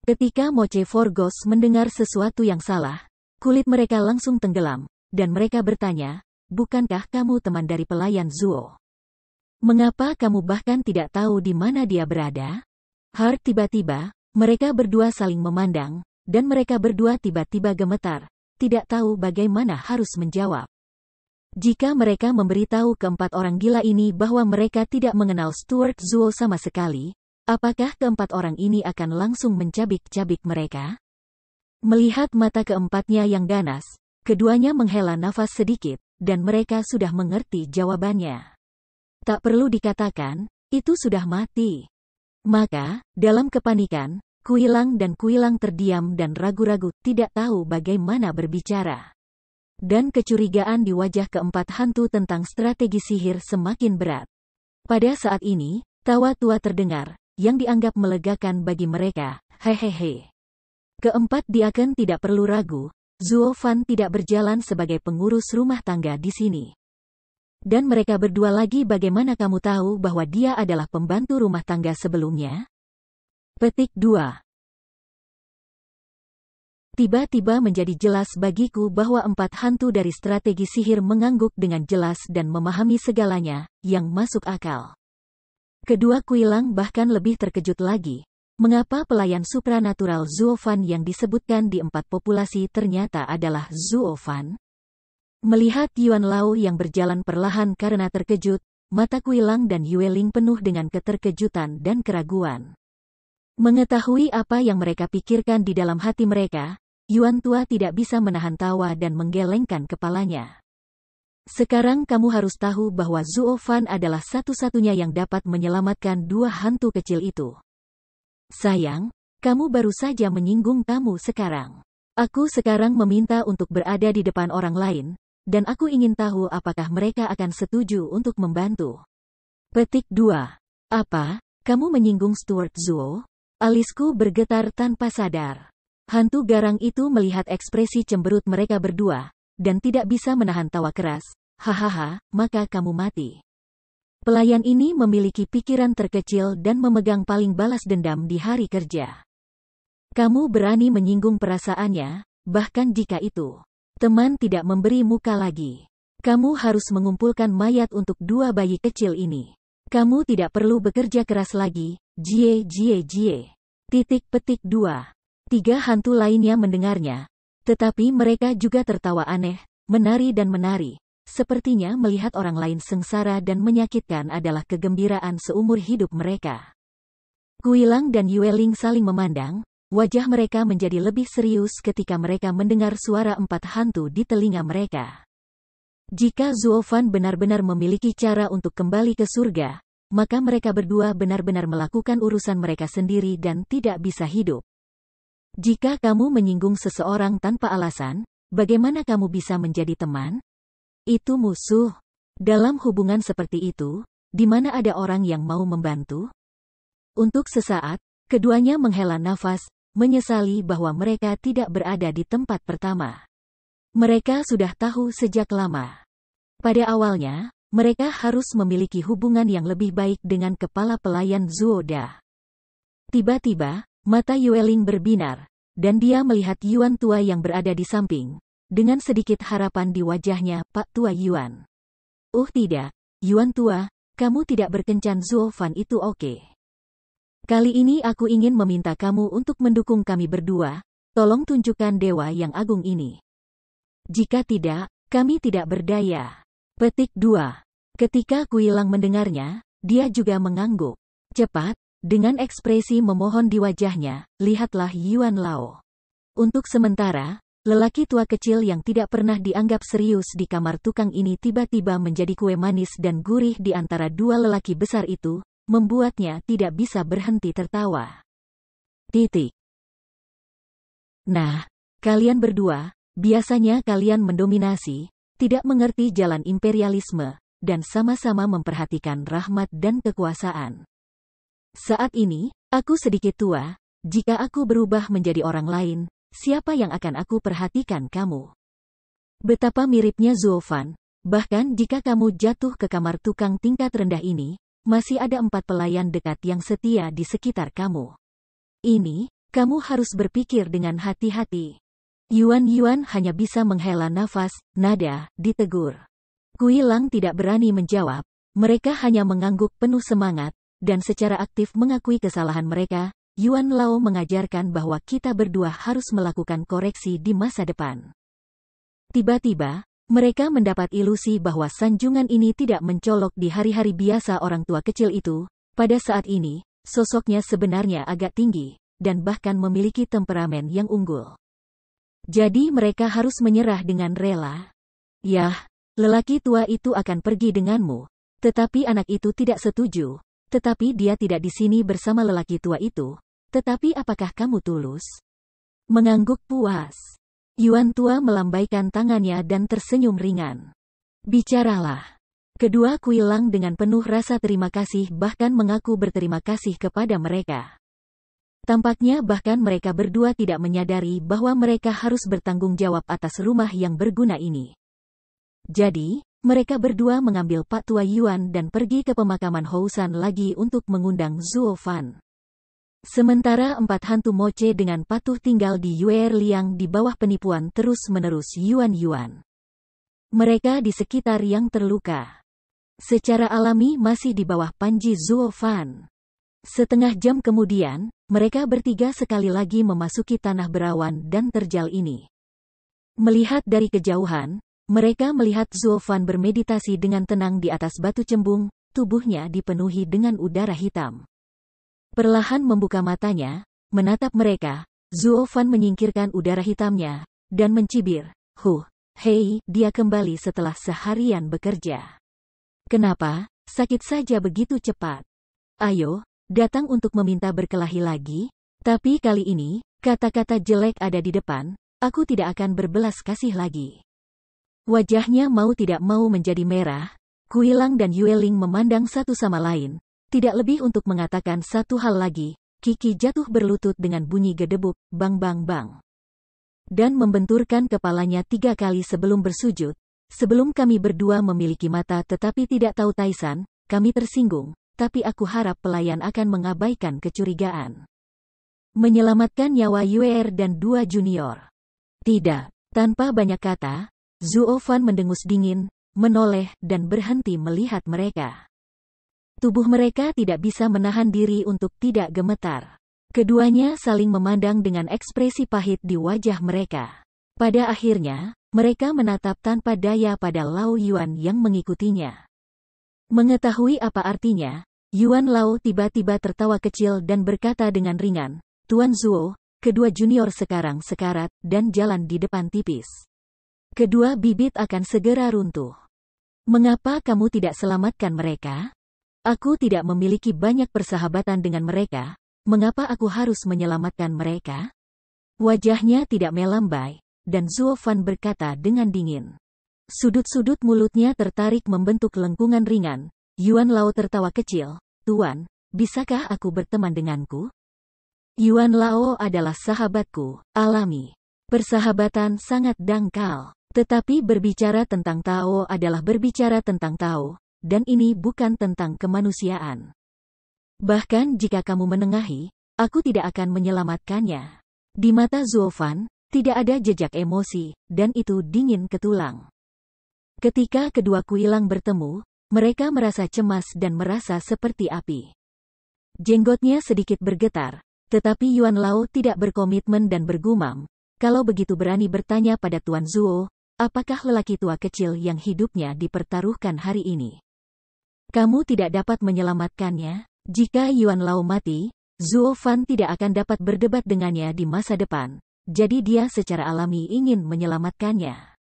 A: Ketika Moche Forgos mendengar sesuatu yang salah, kulit mereka langsung tenggelam, dan mereka bertanya, bukankah kamu teman dari pelayan Zuo? Mengapa kamu bahkan tidak tahu di mana dia berada? Tiba-tiba, mereka berdua saling memandang, dan mereka berdua tiba-tiba gemetar, tidak tahu bagaimana harus menjawab. Jika mereka memberitahu keempat orang gila ini bahwa mereka tidak mengenal Stuart Zuo sama sekali, apakah keempat orang ini akan langsung mencabik-cabik mereka? Melihat mata keempatnya yang ganas, keduanya menghela nafas sedikit, dan mereka sudah mengerti jawabannya. Tak perlu dikatakan, itu sudah mati. Maka, dalam kepanikan, Kuilang terdiam dan ragu-ragu, tidak tahu bagaimana berbicara. Dan kecurigaan di wajah keempat hantu tentang strategi sihir semakin berat. Pada saat ini, tawa tua terdengar, yang dianggap melegakan bagi mereka. Hehehe. Keempat diaken tidak perlu ragu, Zuo Fan tidak berjalan sebagai pengurus rumah tangga di sini. Dan mereka berdua lagi, bagaimana kamu tahu bahwa dia adalah pembantu rumah tangga sebelumnya? Petik 2. Tiba-tiba menjadi jelas bagiku bahwa empat hantu dari strategi sihir mengangguk dengan jelas dan memahami segalanya, yang masuk akal. Kedua Kuilang bahkan lebih terkejut lagi. Mengapa pelayan supranatural Zuo Fan yang disebutkan di empat populasi ternyata adalah Zuo Fan? Melihat Yuan Lao yang berjalan perlahan karena terkejut, mata Kuilang dan Yueling penuh dengan keterkejutan dan keraguan. Mengetahui apa yang mereka pikirkan di dalam hati mereka, Yuan tua tidak bisa menahan tawa dan menggelengkan kepalanya. Sekarang kamu harus tahu bahwa Zuo Fan adalah satu-satunya yang dapat menyelamatkan dua hantu kecil itu. Sayang, kamu baru saja menyinggung tamu sekarang. Aku sekarang meminta untuk berada di depan orang lain, dan aku ingin tahu apakah mereka akan setuju untuk membantu. Petik 2. Apa, kamu menyinggung Stuart Zuo? Alisku bergetar tanpa sadar. Hantu garang itu melihat ekspresi cemberut mereka berdua, dan tidak bisa menahan tawa keras. Hahaha, maka kamu mati. Pelayan ini memiliki pikiran terkecil dan memegang paling balas dendam di hari kerja. Kamu berani menyinggung perasaannya, bahkan jika itu teman tidak memberi muka lagi. Kamu harus mengumpulkan mayat untuk dua bayi kecil ini. Kamu tidak perlu bekerja keras lagi, Jie Jie Jie. Titik petik 2. 3 hantu lainnya mendengarnya. Tetapi mereka juga tertawa aneh, menari dan menari. Sepertinya melihat orang lain sengsara dan menyakitkan adalah kegembiraan seumur hidup mereka. Kuilang dan Yueling saling memandang, wajah mereka menjadi lebih serius ketika mereka mendengar suara 4 hantu di telinga mereka. Jika Zuofan benar-benar memiliki cara untuk kembali ke surga, maka mereka berdua benar-benar melakukan urusan mereka sendiri dan tidak bisa hidup. Jika kamu menyinggung seseorang tanpa alasan, bagaimana kamu bisa menjadi teman? Itu musuh. Dalam hubungan seperti itu, di mana ada orang yang mau membantu? Untuk sesaat, keduanya menghela nafas, menyesali bahwa mereka tidak berada di tempat pertama. Mereka sudah tahu sejak lama. Pada awalnya, mereka harus memiliki hubungan yang lebih baik dengan kepala pelayan Zuoda. Tiba-tiba, mata Yueling berbinar, dan dia melihat Yuan tua yang berada di samping. Dengan sedikit harapan di wajahnya, Pak Tua Yuan. Tidak, Yuan tua, kamu tidak berkencan Zuofan itu oke. Kali ini aku ingin meminta kamu untuk mendukung kami berdua, tolong tunjukkan dewa yang agung ini. Jika tidak, kami tidak berdaya. Petik 2. Ketika Kuilang mendengarnya, dia juga mengangguk. Cepat, dengan ekspresi memohon di wajahnya, lihatlah Yuan Lao. Untuk sementara, lelaki tua kecil yang tidak pernah dianggap serius di kamar tukang ini tiba-tiba menjadi kue manis dan gurih di antara dua lelaki besar itu, membuatnya tidak bisa berhenti tertawa. Titik. Nah, kalian berdua, biasanya kalian mendominasi, tidak mengerti jalan imperialisme, dan sama-sama memperhatikan rahmat dan kekuasaan. Saat ini, aku sedikit tua, jika aku berubah menjadi orang lain, siapa yang akan aku perhatikan kamu? Betapa miripnya Zuofan, bahkan jika kamu jatuh ke kamar tukang tingkat rendah ini, masih ada 4 pelayan dekat yang setia di sekitar kamu. Ini, kamu harus berpikir dengan hati-hati. Yuan hanya bisa menghela nafas, nada, ditegur. Kuilang tidak berani menjawab, mereka hanya mengangguk penuh semangat, dan secara aktif mengakui kesalahan mereka. Yuan Lao mengajarkan bahwa kita berdua harus melakukan koreksi di masa depan. Tiba-tiba, mereka mendapat ilusi bahwa sanjungan ini tidak mencolok di hari-hari biasa orang tua kecil itu. Pada saat ini, sosoknya sebenarnya agak tinggi, dan bahkan memiliki temperamen yang unggul. Jadi mereka harus menyerah dengan rela. Yah, lelaki tua itu akan pergi denganmu. Tetapi anak itu tidak setuju. Tetapi dia tidak di sini bersama lelaki tua itu. Tetapi apakah kamu tulus? Mengangguk puas. Yuan tua melambaikan tangannya dan tersenyum ringan. Bicaralah. Kedua Kuilang dengan penuh rasa terima kasih bahkan mengaku berterima kasih kepada mereka. Tampaknya bahkan mereka berdua tidak menyadari bahwa mereka harus bertanggung jawab atas rumah yang berguna ini. Jadi, mereka berdua mengambil Pak Tua Yuan dan pergi ke pemakaman Housan lagi untuk mengundang Zuofan. Sementara 4 hantu moce dengan patuh tinggal di Yuerliang di bawah penipuan terus-menerus Yuan. Mereka di sekitar yang terluka. Secara alami masih di bawah panji Zuofan. Setengah jam kemudian, mereka bertiga sekali lagi memasuki tanah berawan dan terjal ini. Melihat dari kejauhan, mereka melihat Zuofan bermeditasi dengan tenang di atas batu cembung, tubuhnya dipenuhi dengan udara hitam. Perlahan membuka matanya, menatap mereka, Zuofan menyingkirkan udara hitamnya, dan mencibir, hei, dia kembali setelah seharian bekerja. Kenapa, sakit saja begitu cepat? Ayo, datang untuk meminta berkelahi lagi, tapi kali ini, kata-kata jelek ada di depan, aku tidak akan berbelas kasih lagi. Wajahnya mau tidak mau menjadi merah, Kuilang dan Yueling memandang satu sama lain, tidak lebih untuk mengatakan satu hal lagi, Kiki jatuh berlutut dengan bunyi gedebuk, bang bang bang. Dan membenturkan kepalanya 3 kali sebelum bersujud, sebelum kami berdua memiliki mata tetapi tidak tahu taisan, kami tersinggung. Tapi aku harap pelayan akan mengabaikan kecurigaan. Menyelamatkan nyawa Yuer dan 2 junior. Tidak. Tanpa banyak kata, Zuofan mendengus dingin, menoleh dan berhenti melihat mereka. Tubuh mereka tidak bisa menahan diri untuk tidak gemetar. Keduanya saling memandang dengan ekspresi pahit di wajah mereka. Pada akhirnya, mereka menatap tanpa daya pada Lao Yuan yang mengikutinya. Mengetahui apa artinya, Yuan Lao tiba-tiba tertawa kecil dan berkata dengan ringan, "Tuan Zuo, kedua junior sekarang sekarat dan jalan di depan tipis. Kedua bibit akan segera runtuh. Mengapa kamu tidak selamatkan mereka? Aku tidak memiliki banyak persahabatan dengan mereka, mengapa aku harus menyelamatkan mereka?" Wajahnya tidak melambai, dan Zuo Fan berkata dengan dingin. Sudut-sudut mulutnya tertarik membentuk lengkungan ringan. Yuan Lao tertawa kecil, "Tuan, bisakah aku berteman denganku? Yuan Lao adalah sahabatku, alami. Persahabatan sangat dangkal. Tetapi berbicara tentang Tao adalah berbicara tentang Tao, dan ini bukan tentang kemanusiaan. Bahkan jika kamu menengahi, aku tidak akan menyelamatkannya." Di mata Zuo Fan, tidak ada jejak emosi, dan itu dingin ke tulang. Ketika kedua kuilang bertemu, mereka merasa cemas dan merasa seperti api. Jenggotnya sedikit bergetar, tetapi Yuan Lao tidak berkomitmen dan bergumam, "Kalau begitu berani bertanya pada Tuan Zuo, apakah lelaki tua kecil yang hidupnya dipertaruhkan hari ini? Kamu tidak dapat menyelamatkannya?" Jika Yuan Lao mati, Zuo Fan tidak akan dapat berdebat dengannya di masa depan, jadi dia secara alami ingin menyelamatkannya.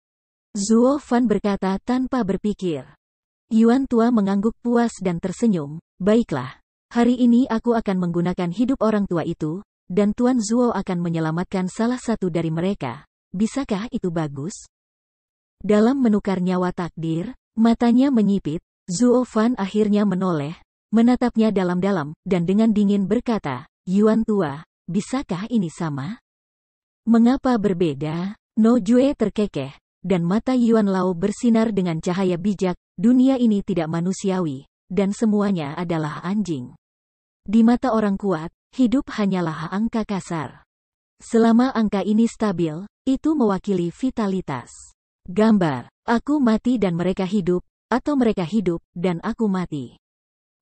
A: Zuo Fan berkata tanpa berpikir. Yuan tua mengangguk puas dan tersenyum, "Baiklah, hari ini aku akan menggunakan hidup orang tua itu, dan Tuan Zuo akan menyelamatkan salah satu dari mereka. Bisakah itu bagus?" Dalam menukar nyawa takdir, matanya menyipit, Zuo Fan akhirnya menoleh, menatapnya dalam-dalam, dan dengan dingin berkata, "Yuan tua, bisakah ini sama? Mengapa berbeda?" No Jue terkekeh, dan mata Yuan Lao bersinar dengan cahaya bijak. "Dunia ini tidak manusiawi, dan semuanya adalah anjing. Di mata orang kuat, hidup hanyalah angka kasar. Selama angka ini stabil, itu mewakili vitalitas. Gambar, aku mati dan mereka hidup, atau mereka hidup dan aku mati.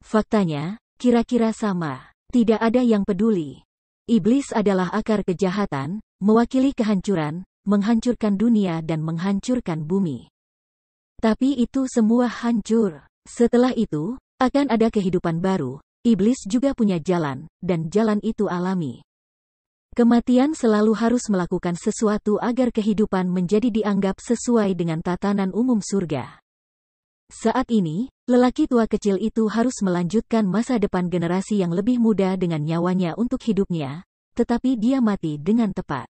A: Faktanya, kira-kira sama. Tidak ada yang peduli. Iblis adalah akar kejahatan, mewakili kehancuran, menghancurkan dunia dan menghancurkan bumi. Tapi itu semua hancur. Setelah itu, akan ada kehidupan baru. Iblis juga punya jalan, dan jalan itu alami. Kematian selalu harus melakukan sesuatu agar kehidupan menjadi dianggap sesuai dengan tatanan umum surga. Saat ini, lelaki tua kecil itu harus melanjutkan masa depan generasi yang lebih muda dengan nyawanya untuk hidupnya, tetapi dia mati dengan tepat.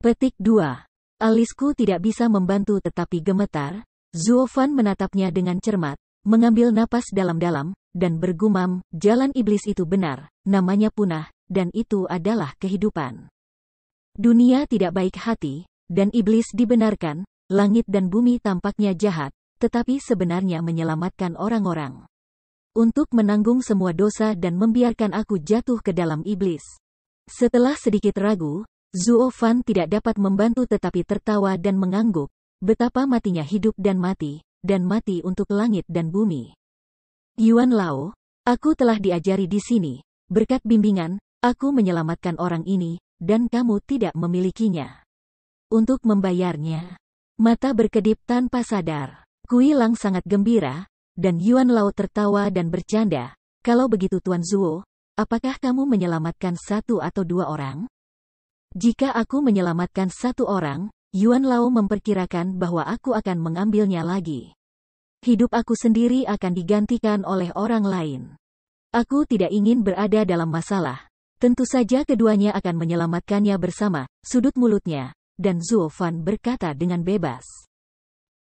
A: Petik 2. Alisku tidak bisa membantu tetapi gemetar. Zuo Fan menatapnya dengan cermat, mengambil napas dalam-dalam, dan bergumam, "Jalan iblis itu benar, namanya punah, dan itu adalah kehidupan. Dunia tidak baik hati, dan iblis dibenarkan, langit dan bumi tampaknya jahat, tetapi sebenarnya menyelamatkan orang-orang. Untuk menanggung semua dosa dan membiarkan aku jatuh ke dalam iblis." Setelah sedikit ragu, Zuo Fan tidak dapat membantu tetapi tertawa dan mengangguk, betapa matinya hidup dan mati untuk langit dan bumi. "Yuan Lao, aku telah diajari di sini, berkat bimbingan, aku menyelamatkan orang ini, dan kamu tidak memilikinya. Untuk membayarnya." Mata berkedip tanpa sadar. Kui Lang sangat gembira, dan Yuan Lao tertawa dan bercanda, "Kalau begitu Tuan Zuo, apakah kamu menyelamatkan satu atau dua orang? Jika aku menyelamatkan satu orang, Yuan Lao memperkirakan bahwa aku akan mengambilnya lagi. Hidup aku sendiri akan digantikan oleh orang lain. Aku tidak ingin berada dalam masalah. Tentu saja keduanya akan menyelamatkannya bersama." Sudut mulutnya, dan Zuo Fan berkata dengan bebas.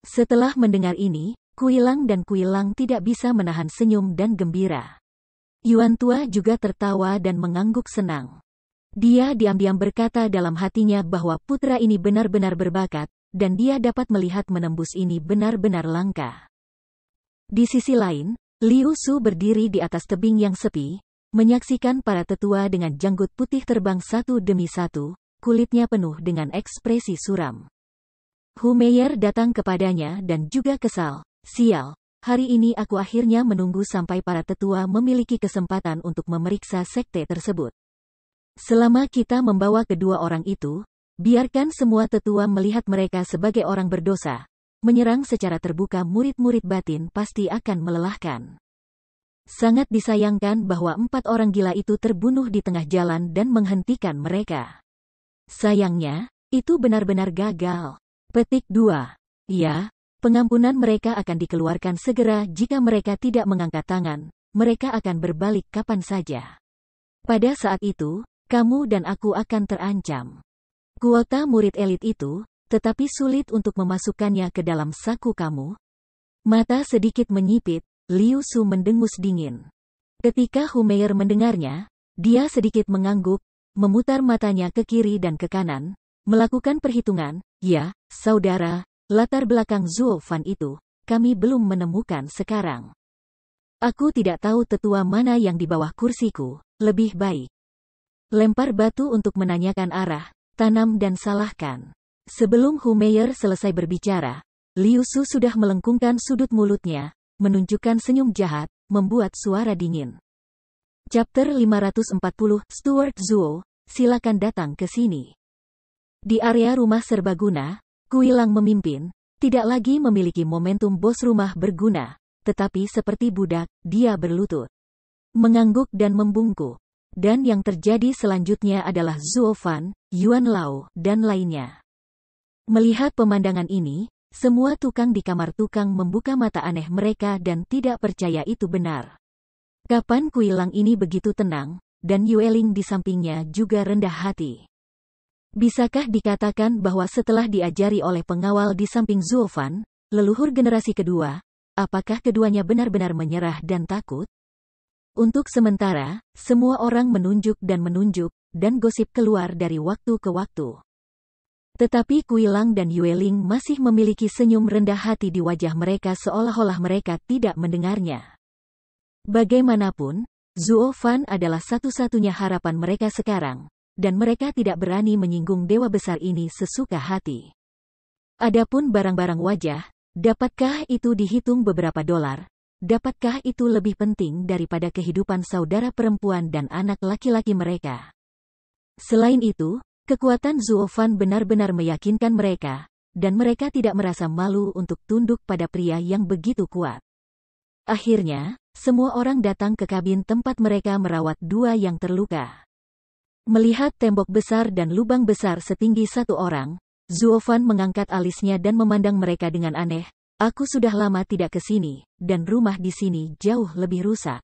A: Setelah mendengar ini, Kui Lang dan Kui Lang tidak bisa menahan senyum dan gembira. Yuan tua juga tertawa dan mengangguk senang. Dia diam-diam berkata dalam hatinya bahwa putra ini benar-benar berbakat, dan dia dapat melihat menembus ini benar-benar langka. Di sisi lain, Liu Su berdiri di atas tebing yang sepi, menyaksikan para tetua dengan janggut putih terbang satu demi satu, kulitnya penuh dengan ekspresi suram. Hu Meier datang kepadanya dan juga kesal, Sial, hari ini aku akhirnya menunggu sampai para tetua memiliki kesempatan untuk memeriksa sekte tersebut. Selama kita membawa kedua orang itu, biarkan semua tetua melihat mereka sebagai orang berdosa. Menyerang secara terbuka murid-murid batin pasti akan melelahkan. Sangat disayangkan bahwa 4 orang gila itu terbunuh di tengah jalan dan menghentikan mereka. Sayangnya, itu benar-benar gagal. Petik 2. Ya, pengampunan mereka akan dikeluarkan segera jika mereka tidak mengangkat tangan. Mereka akan berbalik kapan saja. Pada saat itu, kamu dan aku akan terancam. Kuota murid elit itu, tetapi sulit untuk memasukkannya ke dalam saku kamu. Mata sedikit menyipit, Liu Su mendengus dingin. Ketika Humeyer mendengarnya, dia sedikit mengangguk, memutar matanya ke kiri dan ke kanan, melakukan perhitungan. Ya, saudara, latar belakang Zuo Fan itu, kami belum menemukan sekarang. Aku tidak tahu tetua mana yang di bawah kursiku, lebih baik lempar batu untuk menanyakan arah, tanam dan salahkan. Sebelum Humeyer selesai berbicara, Liu Su sudah melengkungkan sudut mulutnya, menunjukkan senyum jahat, membuat suara dingin. Chapter 540, Stuart Zuo, silakan datang ke sini. Di area rumah serbaguna, Kuilang memimpin, tidak lagi memiliki momentum bos rumah berguna, tetapi seperti budak, dia berlutut, mengangguk dan membungkuk. Dan yang terjadi selanjutnya adalah Zuo Fan, Yuan Lao, dan lainnya. Melihat pemandangan ini, semua tukang di kamar tukang membuka mata aneh mereka dan tidak percaya itu benar. Kapan Kuilang ini begitu tenang, dan Yueling di sampingnya juga rendah hati? Bisakah dikatakan bahwa setelah diajari oleh pengawal di samping Zuo Fan, leluhur generasi kedua, apakah keduanya benar-benar menyerah dan takut? Untuk sementara, semua orang menunjuk, dan gosip keluar dari waktu ke waktu. Tetapi Kuilang dan Yueling masih memiliki senyum rendah hati di wajah mereka seolah-olah mereka tidak mendengarnya. Bagaimanapun, Zuo Fan adalah satu-satunya harapan mereka sekarang, dan mereka tidak berani menyinggung dewa besar ini sesuka hati. Adapun barang-barang wajah, dapatkah itu dihitung beberapa dolar? Dapatkah itu lebih penting daripada kehidupan saudara perempuan dan anak laki-laki mereka? Selain itu, kekuatan Zuo Fan benar-benar meyakinkan mereka, dan mereka tidak merasa malu untuk tunduk pada pria yang begitu kuat. Akhirnya, semua orang datang ke kabin tempat mereka merawat 2 yang terluka. Melihat tembok besar dan lubang besar setinggi 1 orang, Zuo Fan mengangkat alisnya dan memandang mereka dengan aneh. Aku sudah lama tidak ke sini, dan rumah di sini jauh lebih rusak.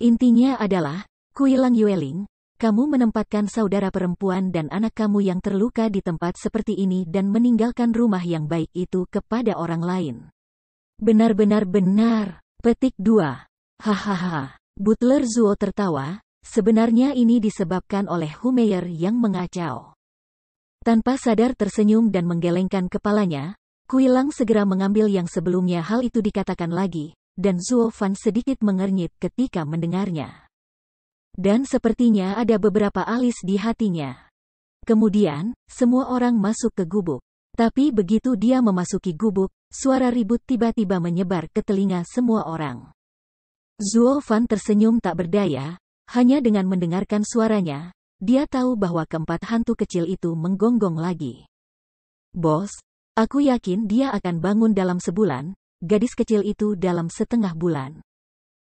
A: Intinya adalah, Kuilang Yueling, kamu menempatkan saudara perempuan dan anak kamu yang terluka di tempat seperti ini dan meninggalkan rumah yang baik itu kepada orang lain. Benar-benar benar. Petik 2. Hahaha. Butler Zuo tertawa, sebenarnya ini disebabkan oleh Humeyer yang mengacau. Tanpa sadar tersenyum dan menggelengkan kepalanya, Kuilang segera mengambil yang sebelumnya hal itu dikatakan lagi, dan Zuo Fan sedikit mengernyit ketika mendengarnya. Dan sepertinya ada beberapa alis di hatinya. Kemudian, semua orang masuk ke gubuk. Tapi begitu dia memasuki gubuk, suara ribut tiba-tiba menyebar ke telinga semua orang. Zuo Fan tersenyum tak berdaya, hanya dengan mendengarkan suaranya, dia tahu bahwa keempat hantu kecil itu menggonggong lagi. Bos, aku yakin dia akan bangun dalam sebulan, gadis kecil itu dalam setengah bulan.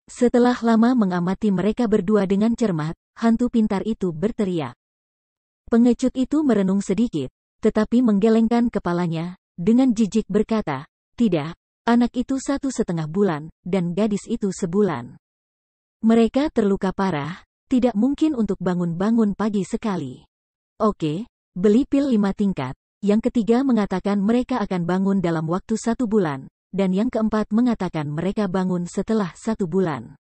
A: Setelah lama mengamati mereka berdua dengan cermat, hantu pintar itu berteriak. Pengecut itu merenung sedikit, tetapi menggelengkan kepalanya, dengan jijik berkata, tidak, anak itu 1,5 bulan, dan gadis itu sebulan. Mereka terluka parah, tidak mungkin untuk bangun-bangun pagi sekali. Oke, beli pil 5 tingkat, yang ketiga mengatakan mereka akan bangun dalam waktu 1 bulan. Dan yang keempat mengatakan mereka bangun setelah 1 bulan.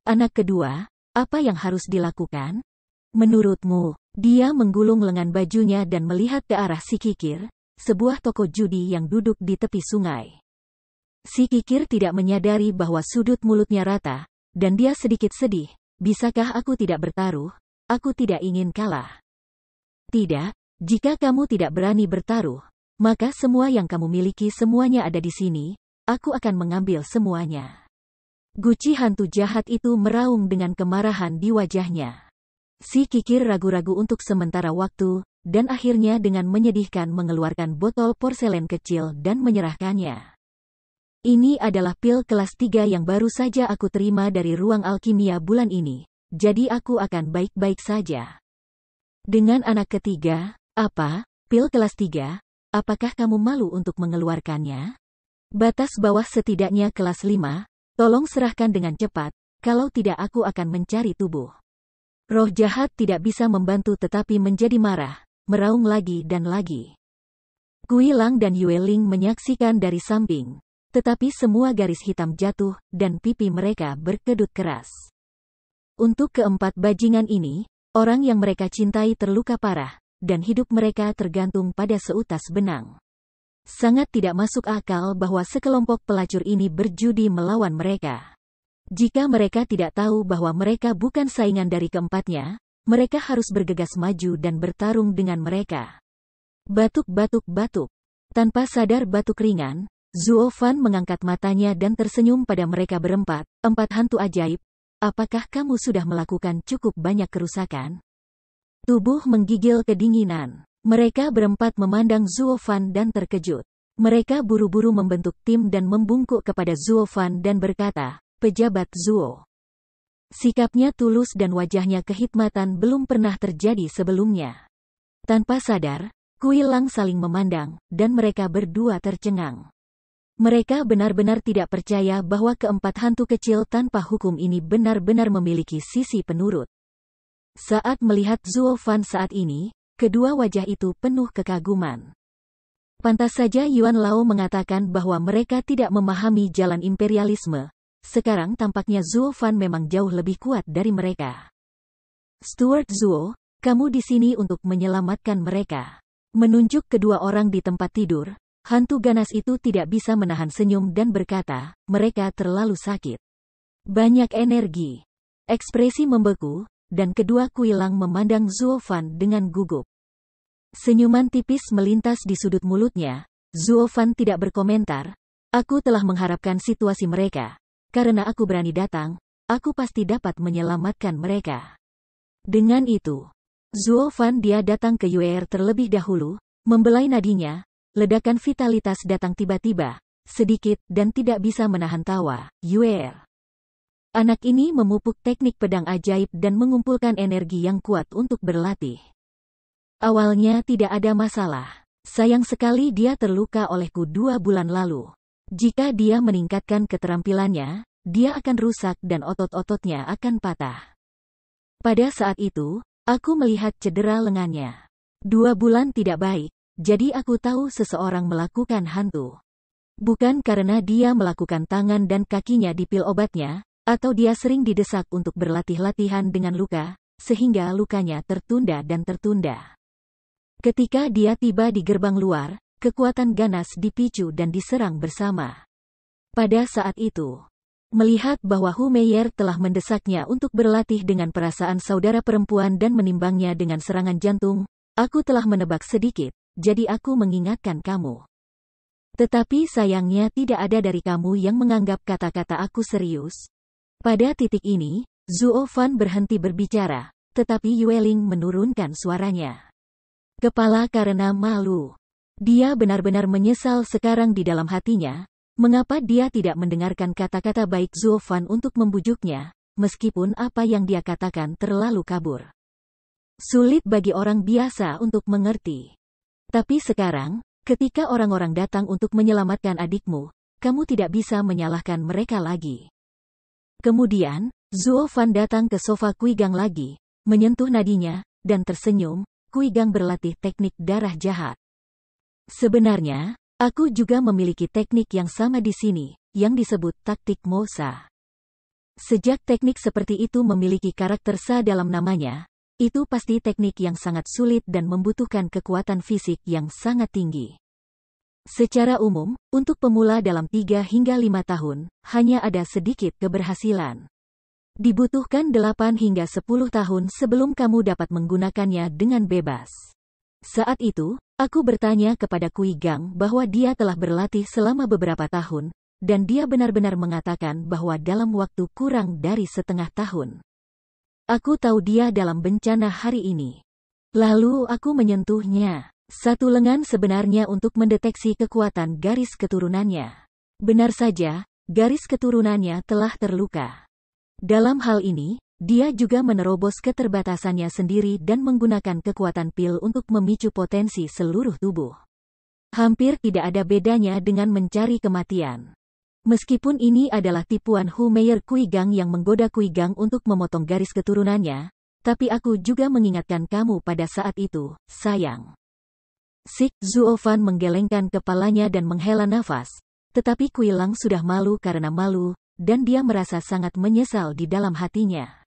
A: Anak kedua, apa yang harus dilakukan? Menurutmu? Dia menggulung lengan bajunya dan melihat ke arah si Kikir, sebuah toko judi yang duduk di tepi sungai. Si Kikir tidak menyadari bahwa sudut mulutnya rata, dan dia sedikit sedih. Bisakah aku tidak bertaruh? Aku tidak ingin kalah. Tidak, jika kamu tidak berani bertaruh, maka semua yang kamu miliki semuanya ada di sini. aku akan mengambil semuanya. Guci hantu jahat itu meraung dengan kemarahan di wajahnya. Si kikir ragu-ragu untuk sementara waktu, dan akhirnya dengan menyedihkan mengeluarkan botol porselen kecil dan menyerahkannya. Ini adalah pil kelas 3 yang baru saja aku terima dari ruang alkimia bulan ini, jadi aku akan baik-baik saja. Dengan anak ketiga, apa, pil kelas 3, apakah kamu malu untuk mengeluarkannya? Batas bawah setidaknya kelas 5, tolong serahkan dengan cepat, kalau tidak aku akan mencari tubuh. Roh jahat tidak bisa membantu tetapi menjadi marah, meraung lagi dan lagi. Kui Lang dan Yue Ling menyaksikan dari samping, tetapi semua garis hitam jatuh dan pipi mereka berkedut keras. Untuk keempat bajingan ini, orang yang mereka cintai terluka parah, dan hidup mereka tergantung pada seutas benang. Sangat tidak masuk akal bahwa sekelompok pelacur ini berjudi melawan mereka. Jika mereka tidak tahu bahwa mereka bukan saingan dari keempatnya, mereka harus bergegas maju dan bertarung dengan mereka. Batuk-batuk-batuk. Tanpa sadar batuk ringan, Zuo Fan mengangkat matanya dan tersenyum pada mereka berempat, empat hantu ajaib. Apakah kamu sudah melakukan cukup banyak kerusakan? Tubuh menggigil kedinginan. Mereka berempat memandang Zuo Fan dan terkejut. Mereka buru-buru membentuk tim dan membungkuk kepada Zuo Fan dan berkata, "Pejabat Zuo." Sikapnya tulus dan wajahnya kehikmatan belum pernah terjadi sebelumnya. Tanpa sadar, Kui Lang saling memandang, dan mereka berdua tercengang. Mereka benar-benar tidak percaya bahwa keempat hantu kecil tanpa hukum ini benar-benar memiliki sisi penurut. Saat melihat Zuo Fan saat ini, kedua wajah itu penuh kekaguman. Pantas saja Yuan Lao mengatakan bahwa mereka tidak memahami jalan imperialisme. Sekarang tampaknya Zuo Fan memang jauh lebih kuat dari mereka. Stuart Zuo, kamu di sini untuk menyelamatkan mereka. Menunjuk kedua orang di tempat tidur, hantu ganas itu tidak bisa menahan senyum dan berkata, mereka terlalu sakit. Banyak energi. Ekspresi membeku, dan kedua Kui Lang memandang Zuo Fan dengan gugup. Senyuman tipis melintas di sudut mulutnya. Zuo Fan tidak berkomentar. Aku telah mengharapkan situasi mereka. Karena aku berani datang, aku pasti dapat menyelamatkan mereka. Dengan itu, Zuo Fan dia datang ke Yue terlebih dahulu, membelai nadinya, ledakan vitalitas datang tiba-tiba, sedikit dan tidak bisa menahan tawa. Yue. Anak ini memupuk teknik pedang ajaib dan mengumpulkan energi yang kuat untuk berlatih. Awalnya tidak ada masalah. Sayang sekali dia terluka olehku 2 bulan lalu. Jika dia meningkatkan keterampilannya, dia akan rusak dan otot-ototnya akan patah. Pada saat itu, aku melihat cedera lengannya. 2 bulan tidak baik, jadi aku tahu seseorang melakukan hantu. Bukan karena dia melakukan tangan dan kakinya di pil obatnya, atau dia sering didesak untuk berlatih-latihan dengan luka, sehingga lukanya tertunda dan tertunda. Ketika dia tiba di gerbang luar, kekuatan ganas dipicu dan diserang bersama. Pada saat itu, melihat bahwa Hu Meier telah mendesaknya untuk berlatih dengan perasaan saudara perempuan dan menimbangnya dengan serangan jantung, aku telah menebak sedikit, jadi aku mengingatkan kamu. Tetapi sayangnya tidak ada dari kamu yang menganggap kata-kata aku serius. Pada titik ini, Zuo Fan berhenti berbicara, tetapi Yue Ling menurunkan suaranya. Kepala karena malu. Dia benar-benar menyesal sekarang di dalam hatinya, mengapa dia tidak mendengarkan kata-kata baik Zuo Fan untuk membujuknya, meskipun apa yang dia katakan terlalu kabur. Sulit bagi orang biasa untuk mengerti. Tapi sekarang, ketika orang-orang datang untuk menyelamatkan adikmu, kamu tidak bisa menyalahkan mereka lagi. Kemudian, Zuo Fan datang ke sofa Kui Gang lagi, menyentuh nadinya, dan tersenyum. Kui Gang berlatih teknik darah jahat. Sebenarnya, aku juga memiliki teknik yang sama di sini, yang disebut taktik Mosa. Sejak teknik seperti itu memiliki karakter Sa dalam namanya, itu pasti teknik yang sangat sulit dan membutuhkan kekuatan fisik yang sangat tinggi. Secara umum, untuk pemula dalam 3 hingga 5 tahun, hanya ada sedikit keberhasilan. Dibutuhkan 8 hingga 10 tahun sebelum kamu dapat menggunakannya dengan bebas. Saat itu, aku bertanya kepada Kui Gang bahwa dia telah berlatih selama beberapa tahun, dan dia benar-benar mengatakan bahwa dalam waktu kurang dari setengah tahun. Aku tahu dia dalam bencana hari ini. Lalu aku menyentuhnya. Satu lengan sebenarnya untuk mendeteksi kekuatan garis keturunannya. Benar saja, garis keturunannya telah terluka. Dalam hal ini, dia juga menerobos keterbatasannya sendiri dan menggunakan kekuatan pil untuk memicu potensi seluruh tubuh. Hampir tidak ada bedanya dengan mencari kematian. Meskipun ini adalah tipuan Hu Meier Kuigang yang menggoda Kuigang untuk memotong garis keturunannya, tapi aku juga mengingatkan kamu pada saat itu, sayang. Sik Zuofan menggelengkan kepalanya dan menghela nafas, tetapi Kuilang sudah malu karena malu, dan dia merasa sangat menyesal di dalam hatinya.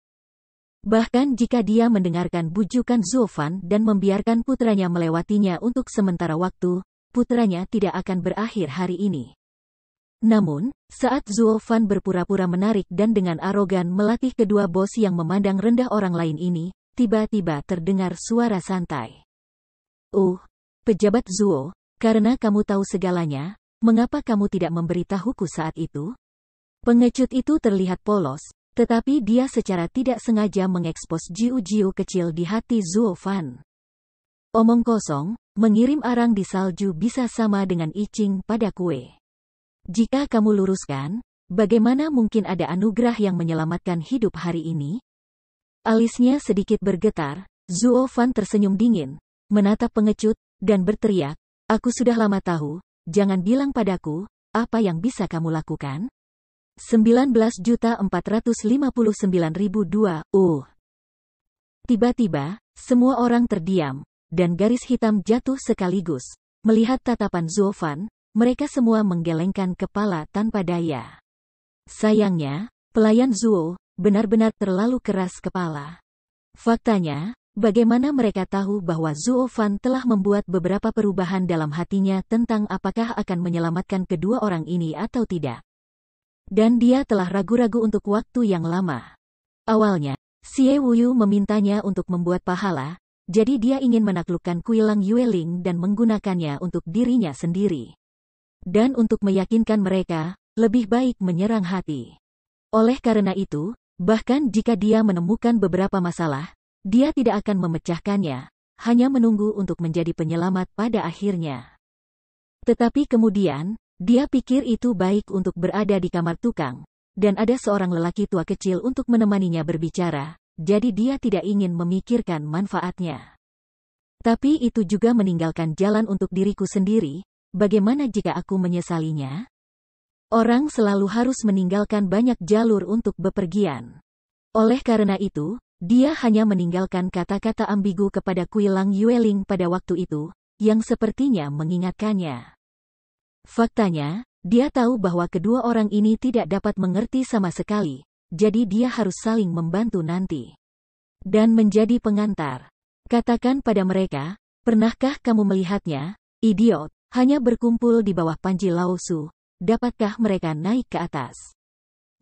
A: Bahkan jika dia mendengarkan bujukan Zuofan dan membiarkan putranya melewatinya untuk sementara waktu, putranya tidak akan berakhir hari ini. Namun, saat Zuofan berpura-pura menarik dan dengan arogan melatih kedua bos yang memandang rendah orang lain ini, tiba-tiba terdengar suara santai. Pejabat Zuo, karena kamu tahu segalanya, mengapa kamu tidak memberitahuku saat itu? Pengecut itu terlihat polos, tetapi dia secara tidak sengaja mengekspos jiu-jiu kecil di hati Zuofan. Omong kosong, mengirim arang di salju bisa sama dengan icing pada kue. Jika kamu luruskan, bagaimana mungkin ada anugerah yang menyelamatkan hidup hari ini? Alisnya sedikit bergetar, Zuofan tersenyum dingin, menatap pengecut, dan berteriak, aku sudah lama tahu, jangan bilang padaku, apa yang bisa kamu lakukan? 19.459.002. Tiba-tiba, semua orang terdiam, dan garis hitam jatuh sekaligus. Melihat tatapan Zuofan, mereka semua menggelengkan kepala tanpa daya. Sayangnya, pelayan Zuo benar-benar terlalu keras kepala. Faktanya, bagaimana mereka tahu bahwa Zuofan telah membuat beberapa perubahan dalam hatinya tentang apakah akan menyelamatkan kedua orang ini atau tidak. Dan dia telah ragu-ragu untuk waktu yang lama. Awalnya, Xie Wuyu memintanya untuk membuat pahala, jadi dia ingin menaklukkan Kuilang Yueling dan menggunakannya untuk dirinya sendiri. Dan untuk meyakinkan mereka, lebih baik menyerang hati. Oleh karena itu, bahkan jika dia menemukan beberapa masalah, dia tidak akan memecahkannya, hanya menunggu untuk menjadi penyelamat pada akhirnya. Tetapi kemudian, dia pikir itu baik untuk berada di kamar tukang, dan ada seorang lelaki tua kecil untuk menemaninya berbicara, jadi dia tidak ingin memikirkan manfaatnya. Tapi itu juga meninggalkan jalan untuk diriku sendiri. Bagaimana jika aku menyesalinya? Orang selalu harus meninggalkan banyak jalur untuk bepergian. Oleh karena itu, dia hanya meninggalkan kata-kata ambigu kepada Kuilang Yueling pada waktu itu, yang sepertinya mengingatkannya. Faktanya, dia tahu bahwa kedua orang ini tidak dapat mengerti sama sekali, jadi dia harus saling membantu nanti. Dan menjadi pengantar. Katakan pada mereka, pernahkah kamu melihatnya, idiot? Hanya berkumpul di bawah panji Lao Su, dapatkah mereka naik ke atas?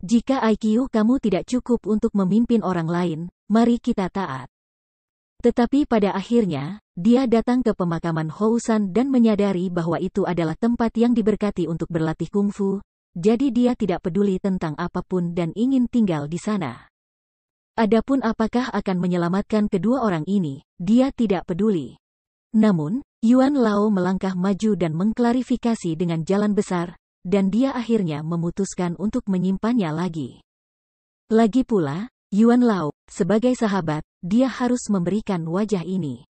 A: Jika IQ kamu tidak cukup untuk memimpin orang lain, mari kita taat. Tetapi pada akhirnya, dia datang ke pemakaman Housan dan menyadari bahwa itu adalah tempat yang diberkati untuk berlatih kungfu, jadi dia tidak peduli tentang apapun dan ingin tinggal di sana. Adapun apakah akan menyelamatkan kedua orang ini, dia tidak peduli. Namun, Yuan Lao melangkah maju dan mengklarifikasi dengan jalan besar, dan dia akhirnya memutuskan untuk menyimpannya lagi. Lagi pula, Yuan Lao, sebagai sahabat, dia harus memberikan wajah ini.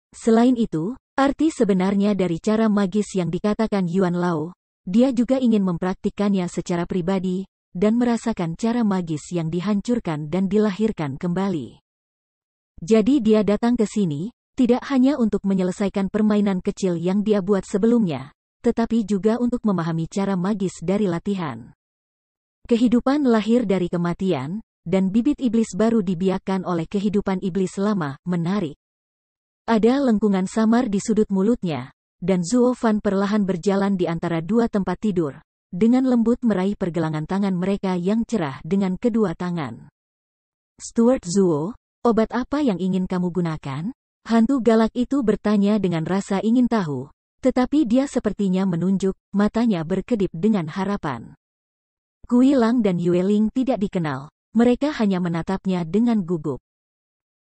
A: Selain itu, arti sebenarnya dari cara magis yang dikatakan Yuan Lao, dia juga ingin mempraktikkannya secara pribadi, dan merasakan cara magis yang dihancurkan dan dilahirkan kembali. Jadi dia datang ke sini, tidak hanya untuk menyelesaikan permainan kecil yang dia buat sebelumnya, tetapi juga untuk memahami cara magis dari latihan. Kehidupan lahir dari kematian, dan bibit iblis baru dibiakkan oleh kehidupan iblis lama, menarik. Ada lengkungan samar di sudut mulutnya, dan Zuofan perlahan berjalan di antara dua tempat tidur, dengan lembut meraih pergelangan tangan mereka yang cerah dengan kedua tangan. Stuart Zuo, obat apa yang ingin kamu gunakan? Hantu galak itu bertanya dengan rasa ingin tahu, Tetapi dia sepertinya menunjuk, matanya berkedip dengan harapan. Kui Lang dan Yue Ling tidak dikenal, mereka hanya menatapnya dengan gugup.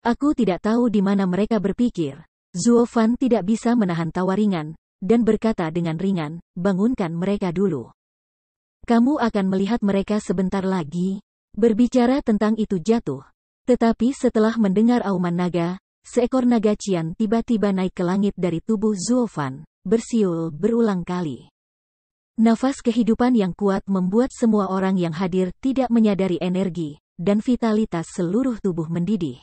A: Aku tidak tahu di mana mereka berpikir. Zuo Fan tidak bisa menahan tawa ringan, dan berkata dengan ringan, bangunkan mereka dulu. Kamu akan melihat mereka sebentar lagi. Berbicara tentang itu jatuh. Tetapi setelah mendengar auman naga, seekor naga cian tiba-tiba naik ke langit dari tubuh Zuo Fan, bersiul berulang kali. Nafas kehidupan yang kuat membuat semua orang yang hadir tidak menyadari energi, dan vitalitas seluruh tubuh mendidih.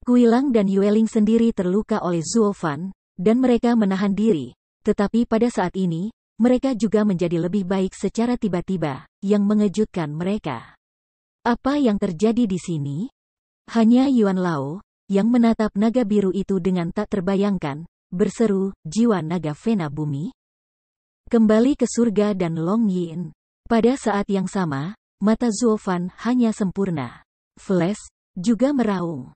A: Kui Lang dan Yue Ling sendiri terluka oleh Zuo Fan, dan mereka menahan diri, tetapi pada saat ini, mereka juga menjadi lebih baik secara tiba-tiba, yang mengejutkan mereka. Apa yang terjadi di sini? Hanya Yuan Lao, yang menatap naga biru itu dengan tak terbayangkan, berseru, jiwa naga Vena bumi. Kembali ke surga dan Long Yin. Pada saat yang sama, mata Zuo Fan hanya sempurna. Flash juga meraung.